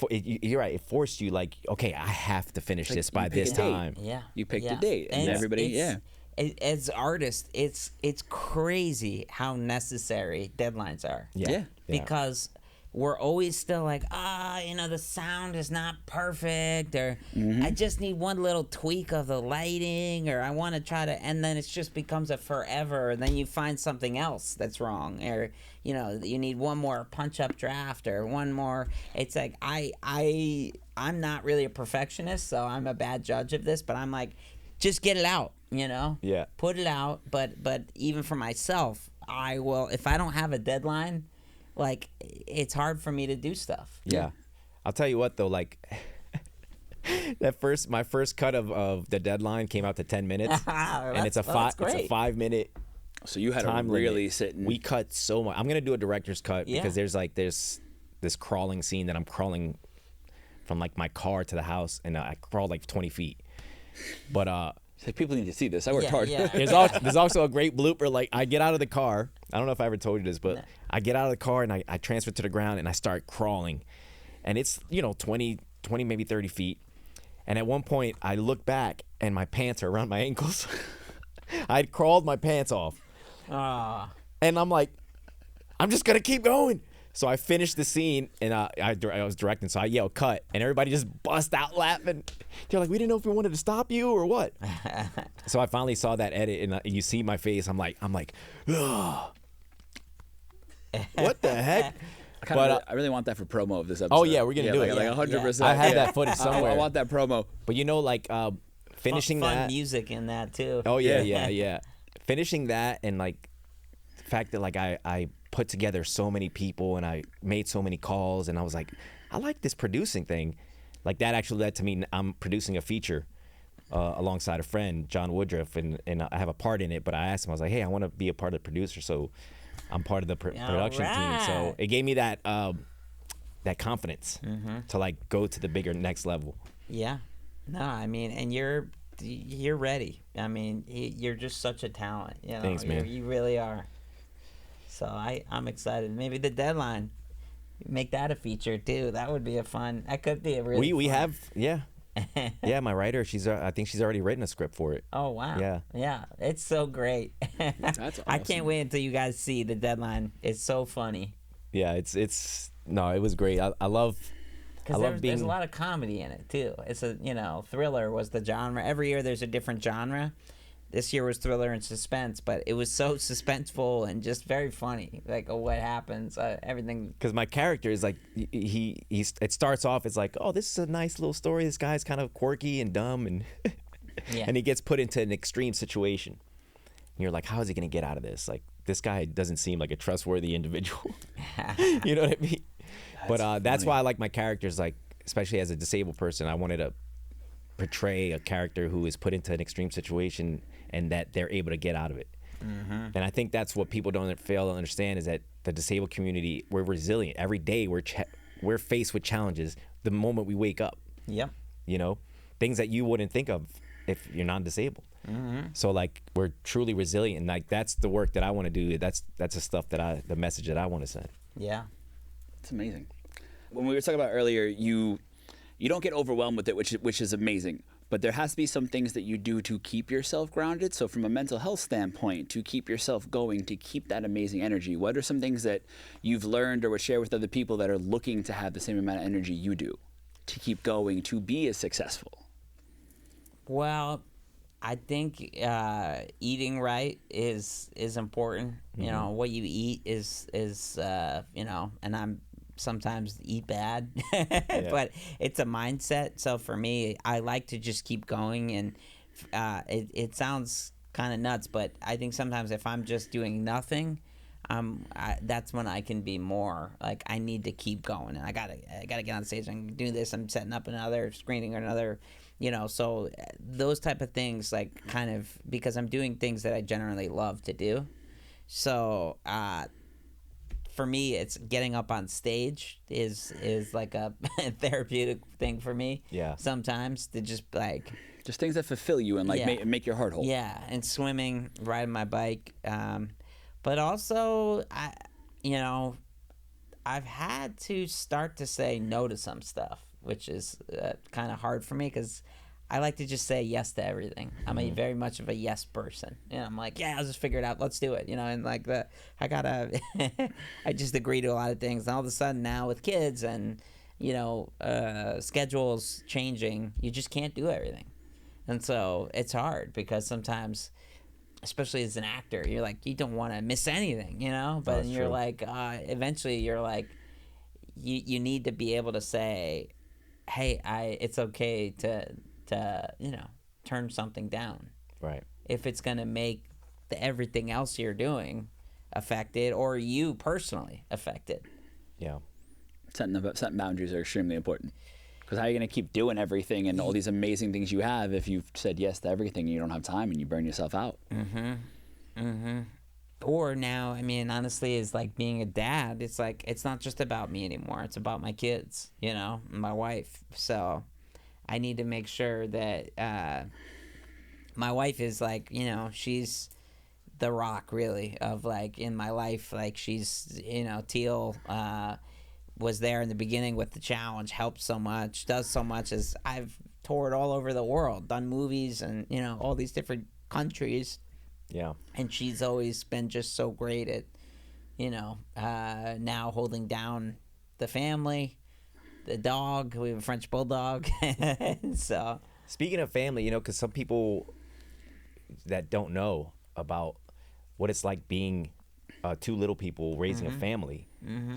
you're right, it forced you, like, okay, I have to finish this by this time. Yeah. You picked a date, and everybody, As artists, it's crazy how necessary deadlines are. Yeah. Because we're always still like, the sound is not perfect, or I just need one little tweak of the lighting, or I want to try to, and then it just becomes a forever, and then you find something else that's wrong, or you need one more punch up draft or one more. It's like I'm not really a perfectionist, so I'm a bad judge of this, but I'm like, just get it out, Yeah. put it out. But even for myself, I will, if I don't have a deadline, like, it's hard for me to do stuff. Yeah. I'll tell you what though, like my first cut of the deadline came out to 10 minutes, and it's a 5 minute. So you had to time really limit. sit and... We cut so much. I'm gonna do a director's cut because there's this crawling scene that I'm crawling from like my car to the house, and I crawled like 20 feet. But It's like, people need to see this. I worked hard. Yeah. there's also a great blooper. Like, I get out of the car. I don't know if I ever told you this, but I get out of the car and I transfer to the ground and I start crawling. And it's, 20, maybe 30 feet. And at one point, I look back and my pants are around my ankles. I'd crawled my pants off. And I'm like, I'm just going to keep going. So I finished the scene, and I was directing, so I yelled cut, and everybody just bust out laughing. They're like, we didn't know if we wanted to stop you or what. So I finally saw that edit, and you see my face. I'm like, ugh. What the heck? I really want that for promo of this episode. Oh yeah, we're gonna do it. Like 100%. I had that footage somewhere. I want that promo. But finishing fun that music in that too. Oh yeah. Finishing that, and like the fact that like I put together so many people and I made so many calls, and I was like, I like this producing thing. Like, that actually led to me. I'm producing a feature alongside a friend, John Woodruff, and I have a part in it. But I asked him, I was like, hey, I want to be a part of the producer, so I'm part of the production team. So it gave me that confidence to like go to the bigger next level. Yeah. No, I mean, and you're ready. I mean, you're just such a talent. Thanks, man. You really are. So I'm excited. Maybe the deadline, make that a feature too. That would be that could be a really We fun. have, yeah, my writer, I think she's already written a script for it. Oh wow. Yeah, it's so great. That's awesome. I can't wait until you guys see the deadline. It's so funny. Yeah, it was great. I love there's a lot of comedy in it too. It's thriller was the genre. Every year there's a different genre. This year was thriller and suspense, but it was so suspenseful and just very funny. Like, what happens, everything. Because my character is like, it starts off as like, oh, this is a nice little story. This guy's kind of quirky and dumb, and and he gets put into an extreme situation. And you're like, how is he going to get out of this? Like, this guy doesn't seem like a trustworthy individual. You know what I mean? That's why I like my characters. Like, especially as a disabled person, I wanted to portray a character who is put into an extreme situation and that they're able to get out of it. And I think that's what people don't fail to understand, is that the disabled community, we're resilient. Every day we're faced with challenges the moment we wake up. Yep. Things that you wouldn't think of if you're non-disabled. So like, we're truly resilient, and like, that's the work that I want to do. That's the stuff the message that I want to send. Yeah. It's amazing. When we were talking about earlier, you don't get overwhelmed with it, which is amazing. But there has to be some things that you do to keep yourself grounded. So from a mental health standpoint, to keep yourself going, to keep that amazing energy, what are some things that you've learned or would share with other people that are looking to have the same amount of energy you do to keep going, to be as successful? Well, I think eating right is important. What you eat is and I'm sometimes eat bad, but it's a mindset. So for me, I like to just keep going, and it sounds kind of nuts, but I think sometimes if I'm just doing nothing, that's when I can be more like, I need to keep going, and I gotta get on stage and do this. I'm setting up another screening or another, so those type of things, like, kind of, because I'm doing things that I generally love to do. So for me, it's getting up on stage is like a therapeutic thing for me. Yeah. Sometimes to just like, just things that fulfill you and like make your heart whole. Yeah, and swimming, riding my bike, but also I've had to start to say no to some stuff, which is kind of hard for me, because I like to just say yes to everything. I'm a very much of a yes person. I'm like, yeah, I'll just figure it out. Let's do it. And like I just agree to a lot of things. And all of a sudden now with kids and, schedules changing, you just can't do everything. And so it's hard because sometimes, especially as an actor, you're like, you don't want to miss anything, but That's you're true. like, eventually you're like, you need to be able to say, hey, it's okay to turn something down Right. if it's going to make everything else you're doing affected or you personally affected. Yeah. Setting boundaries are extremely important. Because how are you going to keep doing everything and all these amazing things you have if you've said yes to everything and you don't have time and you burn yourself out? Or now, I mean, honestly, is like being a dad. It's like, it's not just about me anymore. It's about my kids, and my wife. So I need to make sure that my wife is like, she's the rock really of like in my life. Like she's, Teal was there in the beginning with the challenge, helped so much, does so much as I've toured all over the world, done movies and, all these different countries. Yeah. And she's always been just so great at, now holding down the family, the dog. We have a French bulldog. So Speaking of family, because some people that don't know about what it's like being two little people raising a family.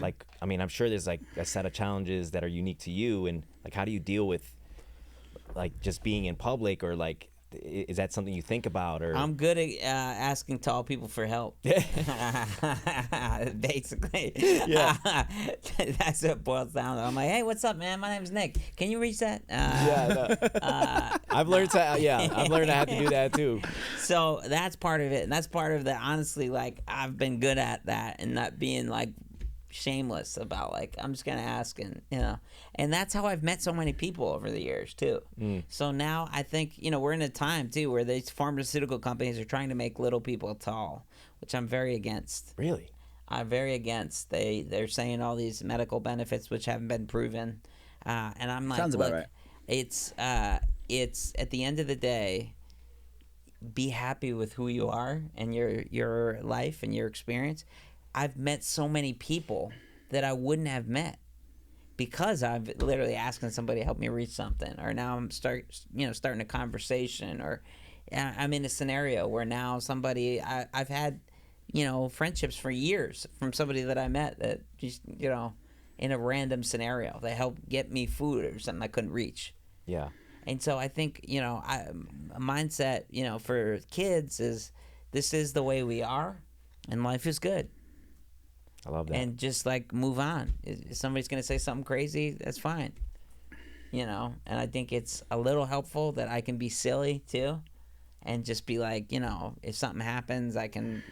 Like, I mean, I'm sure there's like a set of challenges that are unique to you, and like, how do you deal with like just being in public, or like, is that something you think about? Or I'm good at asking tall people for help. Basically. Yeah. That's what it boils down to. I'm like, hey, what's up, man? My name's Nick. Can you reach that? I've learned to I have to do that too. So that's part of it. And that's part of that, honestly, like, I've been good at that and not being, like, shameless about, like, I'm just gonna ask, and and that's how I've met so many people over the years too. So now I think we're in a time too where these pharmaceutical companies are trying to make little people tall, which I'm very against. Really? I'm very against. They're saying all these medical benefits which haven't been proven, and I'm like, Sounds about look, right. it's at the end of the day, be happy with who you are and your life and your experience. I've met so many people that I wouldn't have met because I've literally asking somebody to help me reach something, or now I'm starting a conversation, or I'm in a scenario where now somebody I've had friendships for years from somebody that I met that just in a random scenario they helped get me food or something I couldn't reach. Yeah. And so I think a mindset for kids is this is the way we are, and life is good. I love that. And just like move on. If somebody's gonna say something crazy, that's fine. And I think it's a little helpful that I can be silly too, and just be like, if something happens, I can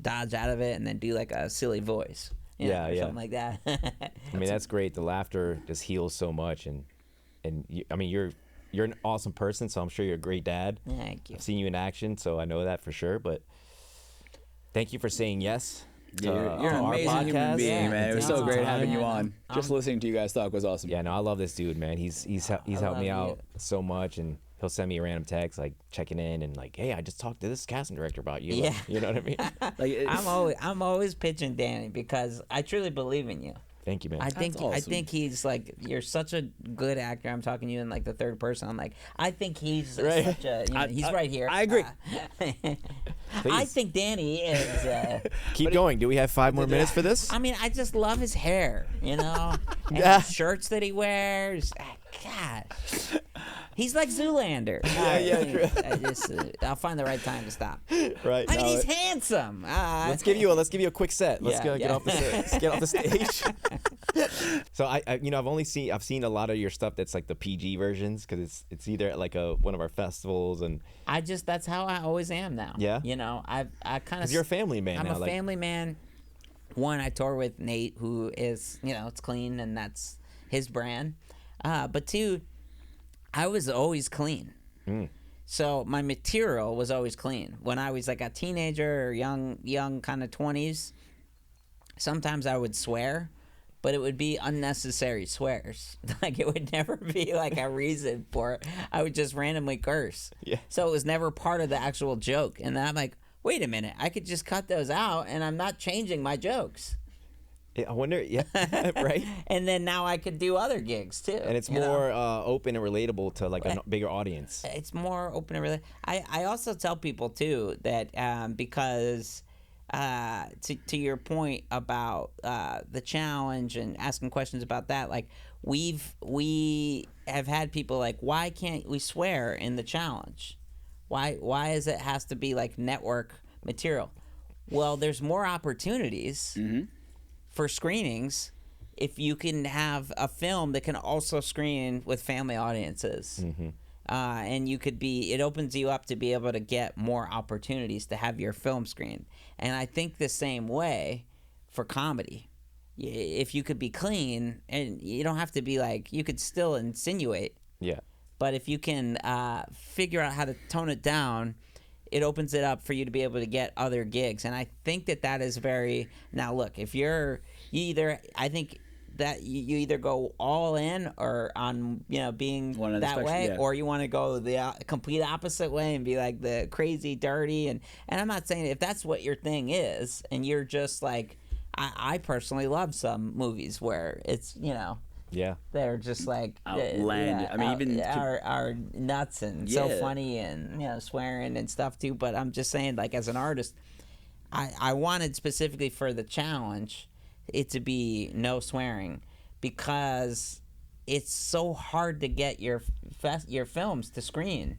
dodge out of it and then do like a silly voice, or something like that. I mean, that's great. The laughter just heals so much, and I mean, you're an awesome person, so I'm sure you're a great dad. Thank you. I've seen you in action, so I know that for sure. But thank you for saying yes. You're an our amazing human podcast. being, Yeah, man. It was thanks so for great having having you me. on. Just listening to you guys talk was awesome. Yeah, no, I love this dude, man. He's helped me love out you. so much, and he'll send me a random text like checking in and like, hey, I just talked to this casting director about you. Yeah. Like, you know what I mean? Like, I'm always pitching Danny because I truly believe in you. Thank you, man. I think awesome. he's like, you're such a good actor. I'm talking to you in like the third person. I'm like, I think he's Right. such a he's right here. I agree. I think Danny is Keep going. Do we have 5 more minutes for this? I mean, I just love his hair, and Yeah. the shirts that he wears. God, he's like Zoolander. I'll find the right time to stop. Right. I mean, he's handsome. Let's give you a quick set. Let's Yeah, get yeah. off the stage. So I've seen a lot of your stuff that's like the PG versions, because it's either at like one of our festivals, and that's how I always am now. Yeah? I kind of. because you're a family man I'm now. a family man. One, I tour with Nate, who is, it's clean, and that's his brand. But two, I was always clean. So my material was always clean. When I was like a teenager or young kind of 20s, sometimes I would swear, but it would be unnecessary swears. Like, it would never be like a reason for it. I would just randomly curse. Yeah. So it was never part of the actual joke. And then I'm like, wait a minute, I could just cut those out and I'm not changing my jokes. I wonder, yeah, right? And then now I could do other gigs too. And it's you know? more open and relatable to like a bigger audience. It's more open and related. I also tell people too that because to your point about the challenge and asking questions about that, like we have had people like, why can't we swear in the challenge? Why is it has to be like network material? Well, there's more opportunities for screenings if you can have a film that can also screen with family audiences. And you could be, it opens you up to be able to get more opportunities to have your film screened. And I think the same way for comedy. If you could be clean, and you don't have to be like, you could still insinuate. Yeah. But if you can figure out how to tone it down, it opens it up for you to be able to get other gigs. And I think that is very, now look, if I think that you either go all in or on, being One of the that spectrum, way, yeah. or you want to go the complete opposite way and be like the crazy, dirty. And I'm not saying if that's what your thing is, and you're just like, I personally love some movies where it's, Yeah. they're just like Outlandish. I mean, even are nuts and so funny and swearing and stuff too. But I'm just saying, like, as an artist, I wanted specifically for the challenge it to be no swearing, because it's so hard to get your films to screen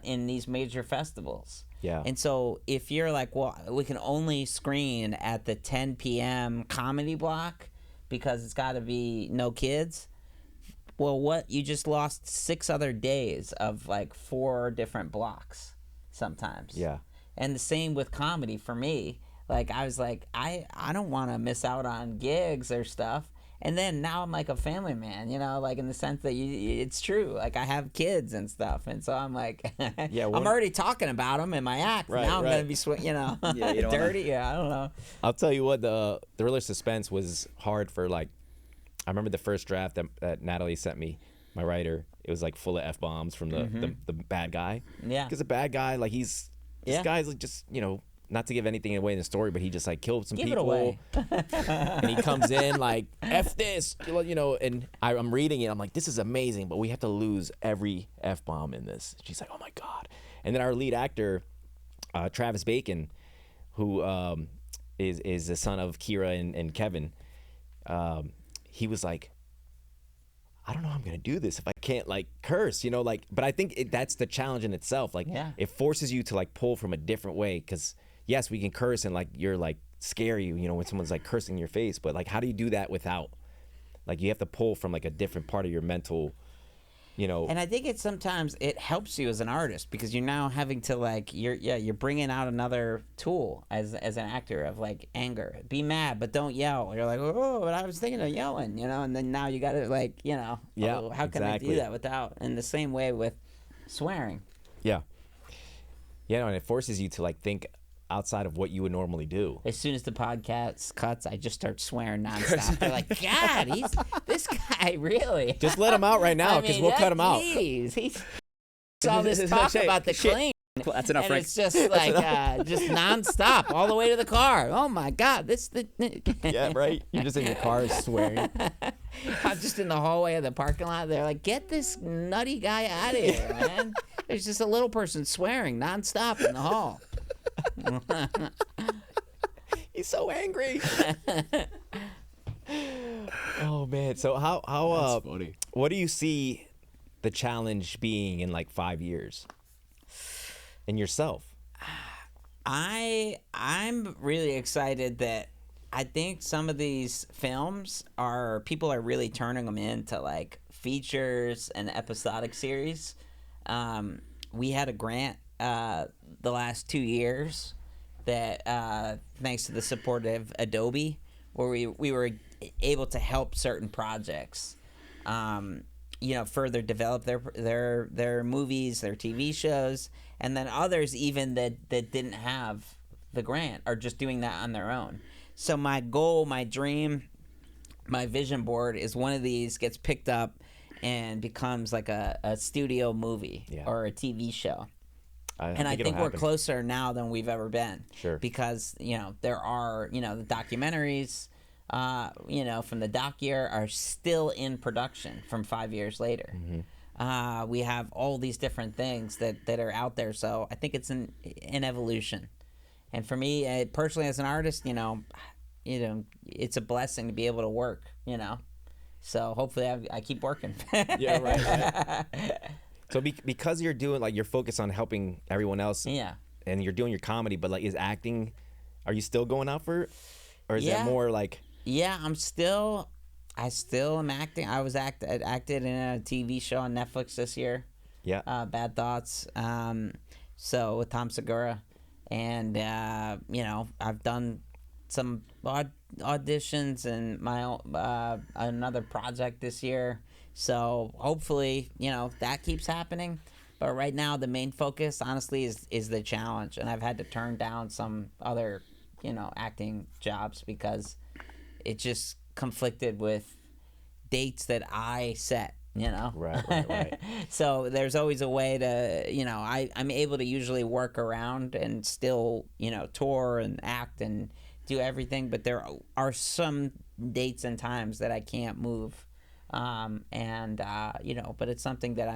in these major festivals. Yeah. And so if you're like, well, we can only screen at the 10 p.m. comedy block because it's got to be no kids. Well, what? You just lost 6 other days of like 4 different blocks sometimes. Yeah. And the same with comedy for me. Like, I was like, I don't want to miss out on gigs or stuff. And then now I'm like a family man, like in the sense that it's true. Like, I have kids and stuff. And so I'm like, I'm already talking about them in my act. Right, now I'm right. going to be, you don't dirty. Yeah, I don't know. I'll tell you what, the Thriller Suspense was hard for, like, I remember the first draft that Natalie sent me, my writer. It was like full of F-bombs from the bad guy. Yeah. Because the bad guy, like, this guy's like just, not to give anything away in the story, but he just like killed some Give people. it away. And he comes in like, F this, and I'm reading it. I'm like, this is amazing, but we have to lose every F-bomb in this. She's like, oh my God. And then our lead actor, Travis Bacon, who is the son of Kira and Kevin, he was like, I don't know how I'm going to do this if I can't like curse, but I think that's the challenge in itself. Like, it forces you to like pull from a different way, because yes, we can curse and like you're like scary, when someone's like cursing in your face, but like, how do you do that without, like, you have to pull from like a different part of your mental, And I think sometimes it helps you as an artist, because you're now having to like, you're bringing out another tool as an actor of like anger. Be mad, but don't yell. You're like, oh, but I was thinking of yelling, and then now you got to like, how can I do that without? And the same way with swearing. Yeah. Yeah, and it forces you to like think outside of what you would normally do. As soon as the podcast cuts, I just start swearing nonstop. They're like, God, this guy really. Just let him out right now, because we'll cut him out. He's all this talk about the clean. That's enough, And Frank. it's just like, just nonstop, all the way to the car. Oh my God, Yeah, right. You're just in your car swearing. I'm just in the hallway of the parking lot. They're like, get this nutty guy out of here, man. There's just a little person swearing nonstop in the hall. He's so angry. Oh man. So how That's funny. what do you see the challenge being in like 5 years? And yourself? I'm really excited that I think some of these films people are really turning them into like features and episodic series. We had a grant the last 2 years that thanks to the support of Adobe, where we were able to help certain projects further develop their movies, their TV shows, and then others even that didn't have the grant are just doing that on their own. So my goal, my dream, my vision board is one of these gets picked up and becomes like a studio movie or a TV show. I think we're closer now than we've ever been. Sure. Because, there are, the documentaries, from the doc year are still in production from 5 years later. Mm-hmm. We have all these different things that are out there. So I think it's an evolution. And for me, personally, as an artist, it's a blessing to be able to work, So hopefully I keep working. Yeah, right. So because you're doing, like, you're focused on helping everyone else. Yeah. And you're doing your comedy, but, like, are you still going out for it? Or is that more like... Yeah, I still am acting. I acted in a TV show on Netflix this year. Yeah. Bad Thoughts. So with Tom Segura. And, I've done some auditions and my another project this year. So hopefully, that keeps happening. But right now, the main focus, honestly, is the challenge. And I've had to turn down some other, acting jobs because it just conflicted with dates that I set, Right. So there's always a way to, I'm able to usually work around and still, tour and act and do everything. But there are some dates and times that I can't move. But it's something that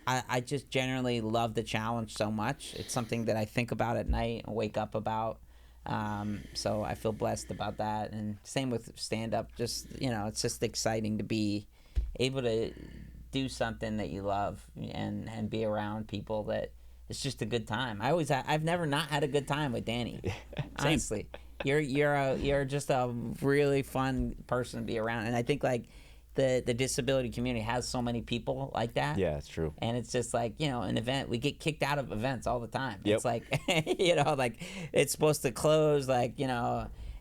I just generally love the challenge so much. It's something that I think about at night and wake up about. So I feel blessed about that. And same with stand-up. Just, it's just exciting to be able to do something that you love and be around people that it's just a good time. I've never not had a good time with Danny. Honestly, you're just a really fun person to be around. And I think, like, the disability community has so many people like that. Yeah, it's true. And it's just like, an event, we get kicked out of events all the time. Yep. It's like, like it's supposed to close, like,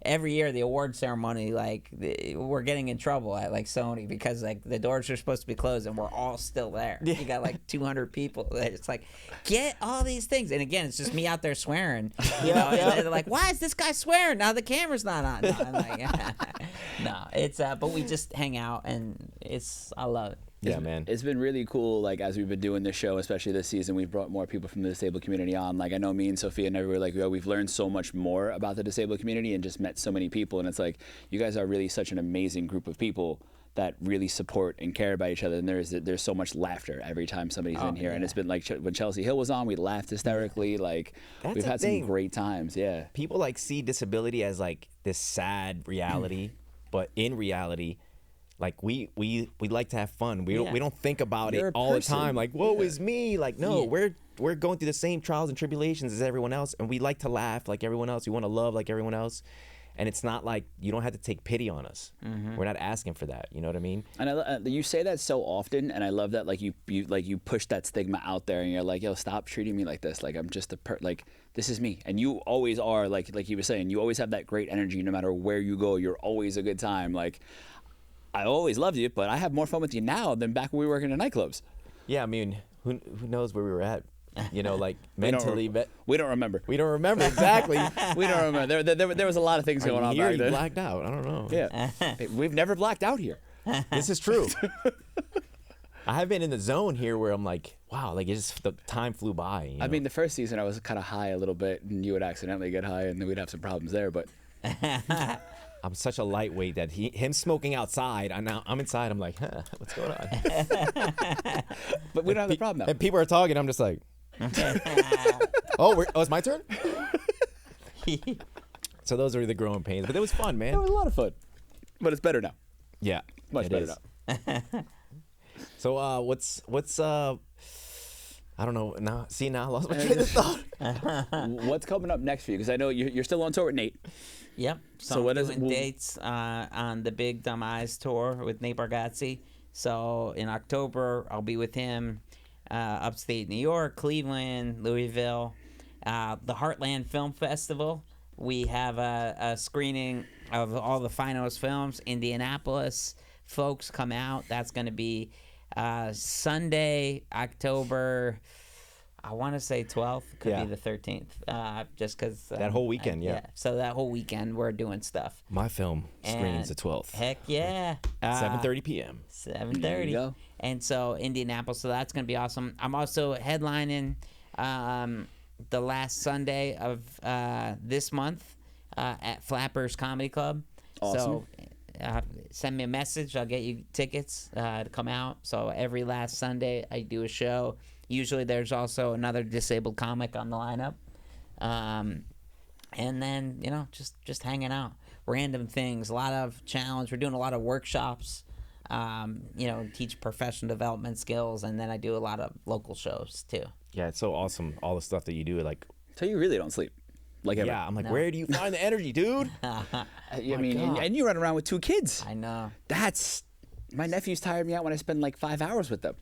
every year the award ceremony, like, we're getting in trouble at, like, Sony because, like, the doors are supposed to be closed and we're all still there. You got, like, 200 people. It's like, get all these things. And again, it's just me out there swearing. And they're like, why is this guy swearing? Now the camera's not on. No, I'm like, no, it's, but we just hang out and I love it. Yeah, man. It's been really cool, like, as we've been doing this show, especially this season, we've brought more people from the disabled community on. Like, I know me and Sophia and everybody, like, we've learned so much more about the disabled community and just met so many people. And it's like, you guys are really such an amazing group of people that really support and care about each other. And there's so much laughter every time somebody's in here. Yeah. And it's been like, when Chelsea Hill was on, we laughed hysterically. Like, we've had some great times. Yeah. People, like, see disability as, like, this sad reality, but in reality, like, we like to have fun. We don't think about it all the time. Like, woe is me. Like, no, we're going through the same trials and tribulations as everyone else, and we like to laugh like everyone else. We want to love like everyone else, and it's not like you don't have to take pity on us. Mm-hmm. We're not asking for that. You know what I mean? And you say that so often, and I love that. Like, you push that stigma out there, and you're like, yo, stop treating me like this. Like, I'm just like, this is me. And you always are, like you were saying, you always have that great energy no matter where you go. You're always a good time. Like, I always loved you, but I have more fun with you now than back when we were working in nightclubs. Yeah, I mean, who knows where we were at? Like, mentally. We don't remember. We don't remember, exactly. We don't remember. There was a lot of things going on back then. Blacked out. I don't know. Yeah. We've never blacked out here. This is true. I have been in the zone here where I'm like, wow, like, the time flew by. I mean, the first season I was kind of high a little bit, and you would accidentally get high, and then we'd have some problems there, but... I'm such a lightweight that him smoking outside, and now I'm inside. I'm like, what's going on? But we don't have the problem now. And people are talking. I'm just like, oh, it's my turn. So those are the growing pains, but it was fun, man. It was a lot of fun, but it's better now. Yeah, much better now. So what's I don't know. Now I lost my train of thought. What's coming up next for you? Because I know you're still on tour with Nate. Yep. So I'm doing dates on the Big Dumb Eyes tour with Nate Bargatze. So in October, I'll be with him upstate New York, Cleveland, Louisville. The Heartland Film Festival. We have a screening of all the finalist films. Indianapolis folks come out. That's going to be Sunday, October I want to say 12th, could Yeah. be the 13th, just because That whole weekend, yeah. So that whole weekend we're doing stuff. My film screenings And the 12th. Heck yeah. 7:30 p.m. 7:30. There you go. And so Indianapolis, so that's going to be awesome. I'm also headlining the last Sunday of this month at Flappers Comedy Club. Awesome. So send me a message. I'll get you tickets to come out. So every last Sunday I do a show. Usually there's also another disabled comic on the lineup. And then, you know, just hanging out. Random things, a lot of challenge. We're doing a lot of workshops, you know, teach professional development skills. And then I do a lot of local shows too. Yeah, it's so awesome. All the stuff that you do, like, So you really don't sleep, like ever. yeah, I'm like, where do you find the energy, dude? I mean, God. and you run around with 2 kids. I know. That's my nephews tired me out when I spend like 5 hours with them.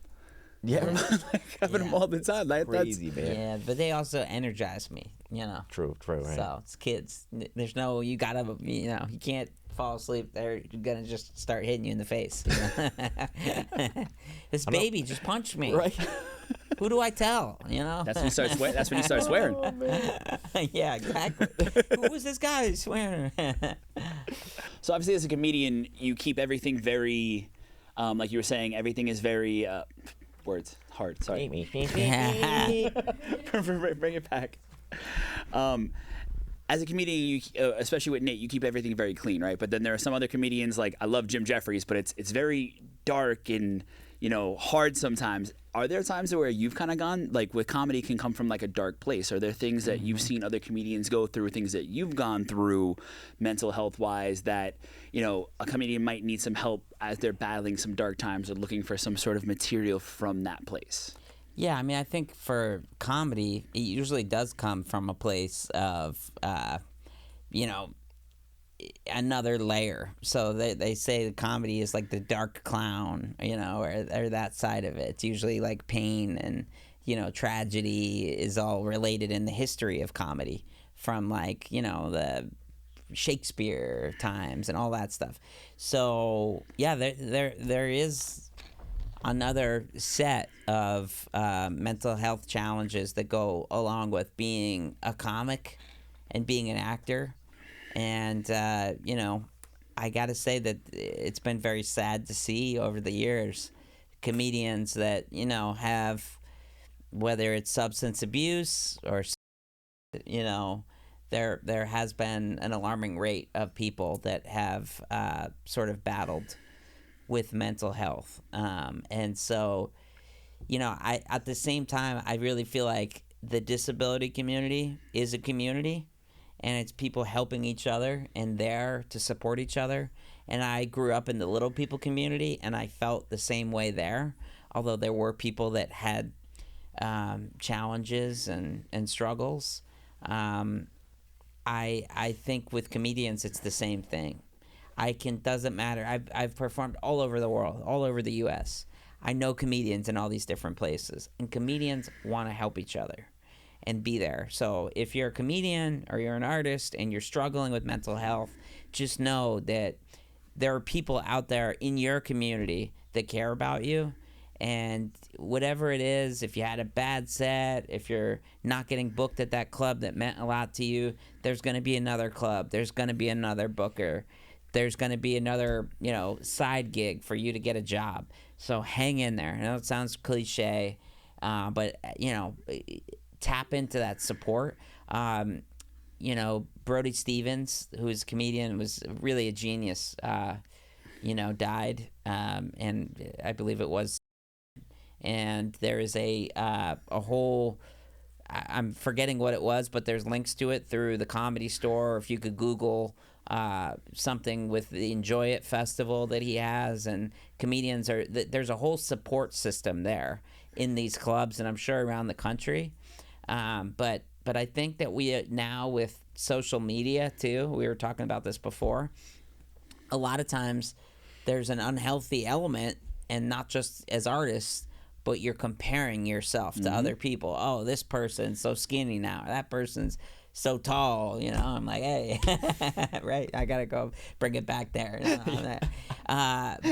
Yeah, Like having them all the time. That's crazy, man. Yeah, but they also energize me, you know. True, right? So it's kids. There's no, you gotta, you know, you can't fall asleep. They're gonna just start hitting you in the face. You know? This baby just punched me. Right. Who do I tell? You know. That's when you start swearing. That's when you start swearing. Yeah, exactly. Who was this guy swearing? So obviously, as a comedian, you keep everything very, like you were saying, everything is very words hard. Sorry. Bring it back. As a comedian, you, especially with Nate, you keep everything very clean, right? But then there are some other comedians, like I love Jim Jeffries, but it's very dark and, you know, hard sometimes. Are there times where you've kind of gone, like with comedy can come from like a dark place? Are there things that you've seen other comedians go through, things that you've gone through mental health wise that, you know, a comedian might need some help as they're battling some dark times or looking for some sort of material from that place? Yeah, I mean, I think for comedy, it usually does come from a place of, you know, another layer. So they say the comedy is like the dark clown, you know, or that side of it. It's usually like pain and, you know, tragedy is all related in the history of comedy from like, you know, the Shakespeare times and all that stuff. So yeah, there is another set of mental health challenges that go along with being a comic and being an actor. And, you know, I got to say that it's been very sad to see over the years comedians that, you know, have, whether it's substance abuse or, you know, there has been an alarming rate of people that have sort of battled with mental health. And so, you know, at the same time, I really feel like the disability community is a community. And it's people helping each other and there to support each other. And I grew up in the little people community, and I felt the same way there. Although there were people that had challenges and struggles, I think with comedians it's the same thing. Doesn't matter. I've performed all over the world, all over the U.S. I know comedians in all these different places, and comedians want to help each other and be there. So if you're a comedian or you're an artist and you're struggling with mental health, just know that there are people out there in your community that care about you. And whatever it is, if you had a bad set, if you're not getting booked at that club that meant a lot to you, there's going to be another club. There's going to be another booker. There's going to be another, you know, side gig for you to get a job. So hang in there. I know it sounds cliche, but, you know, tap into that support. You know, Brody Stevens, who's a comedian, was really a genius, you know, died. And I believe it was. And there is a whole, I'm forgetting what it was, but there's links to it through the Comedy Store. Or if you could Google something with the Enjoy It Festival that he has, and comedians there's a whole support system there in these clubs, and I'm sure around the country. But I think that we now with social media too, we were talking about this before, a lot of times there's an unhealthy element, and not just as artists, but you're comparing yourself to other people. Oh, this person's so skinny now. That person's so tall. You know, I'm like, hey, right? I gotta go bring it back there. You know,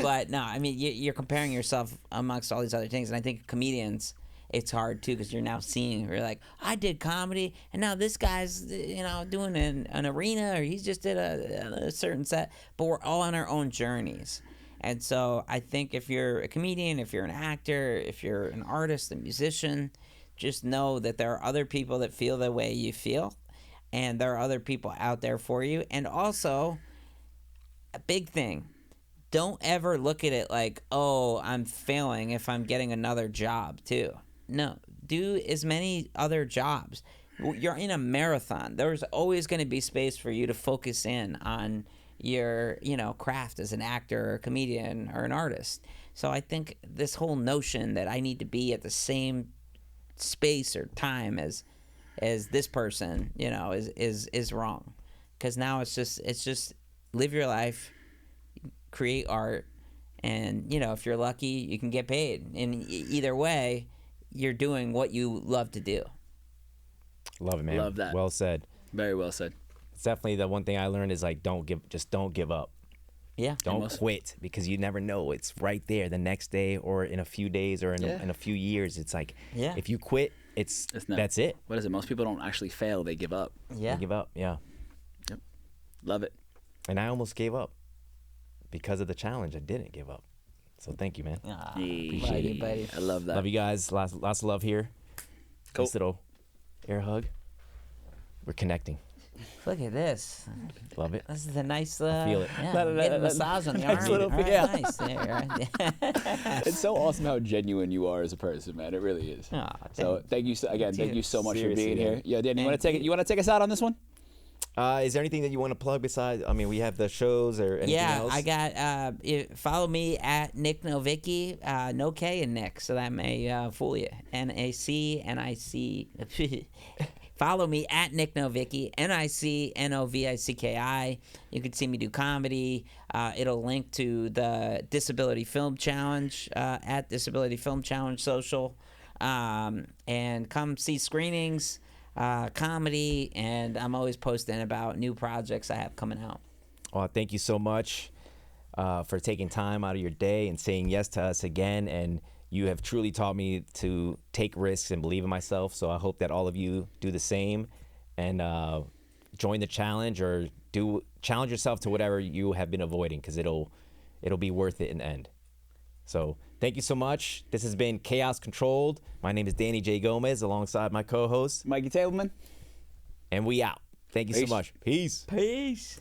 but no, I mean, you're comparing yourself amongst all these other things, and I think comedians, it's hard too because you're now seeing, you're like, I did comedy and now this guy's doing an arena, or he's just did a certain set, but we're all on our own journeys. And so I think if you're a comedian, if you're an actor, if you're an artist, a musician, just know that there are other people that feel the way you feel, and there are other people out there for you. And also, a big thing, don't ever look at it like, oh, I'm failing if I'm getting another job too. No, do as many other jobs. You're in a marathon. There's always going to be space for you to focus in on your craft as an actor or a comedian or an artist. So I think this whole notion that I need to be at the same space or time as this person is wrong, because now it's just live your life, create art, and if you're lucky you can get paid, and either way you're doing what you love to do. Love it, man. Love that. Well said. Very well said. It's definitely the one thing I learned is like don't give up. Yeah. Don't quit, because you never know. It's right there the next day or in a few days or in a few years. It's like, if you quit, that's it. What is it? Most people don't actually fail. They give up. Yeah. They give up, yeah. Yep. Love it. And I almost gave up. Because of the challenge, I didn't give up. So thank you, man. Appreciate you, buddy. I love that. Love you guys. Lots of love here. Cool. Nice little air hug. We're connecting. Look at this. Love it. This is a nice feel it. getting a massage on the arm. little- All right, yeah. nice. Yeah, It's so awesome how genuine you are as a person, man. It really is. Aw, So thank you thank you so much Seriously, for being man. here. Yeah, Dan, you want Thank to take us out on this one? Is there anything that you want to plug besides? I mean, we have the shows or anything else. I got. Follow me at Nic Novicki. No K in Nick, so that may fool you. NACNIC. Follow me at Nic Novicki. NICNOVICKI. You can see me do comedy. It'll link to the Disability Film Challenge at Disability Film Challenge Social, and come see screenings. Comedy, and I'm always posting about new projects I have coming out. Well, thank you so much for taking time out of your day and saying yes to us again. And you have truly taught me to take risks and believe in myself. So I hope that all of you do the same and join the challenge, or challenge yourself to whatever you have been avoiding, because it'll be worth it in the end. So thank you so much. This has been Chaos Controlled. My name is Danny J. Gomez, alongside my co-host Mikey Tableman. and we out. Thank you so Peace. much. Peace. Peace.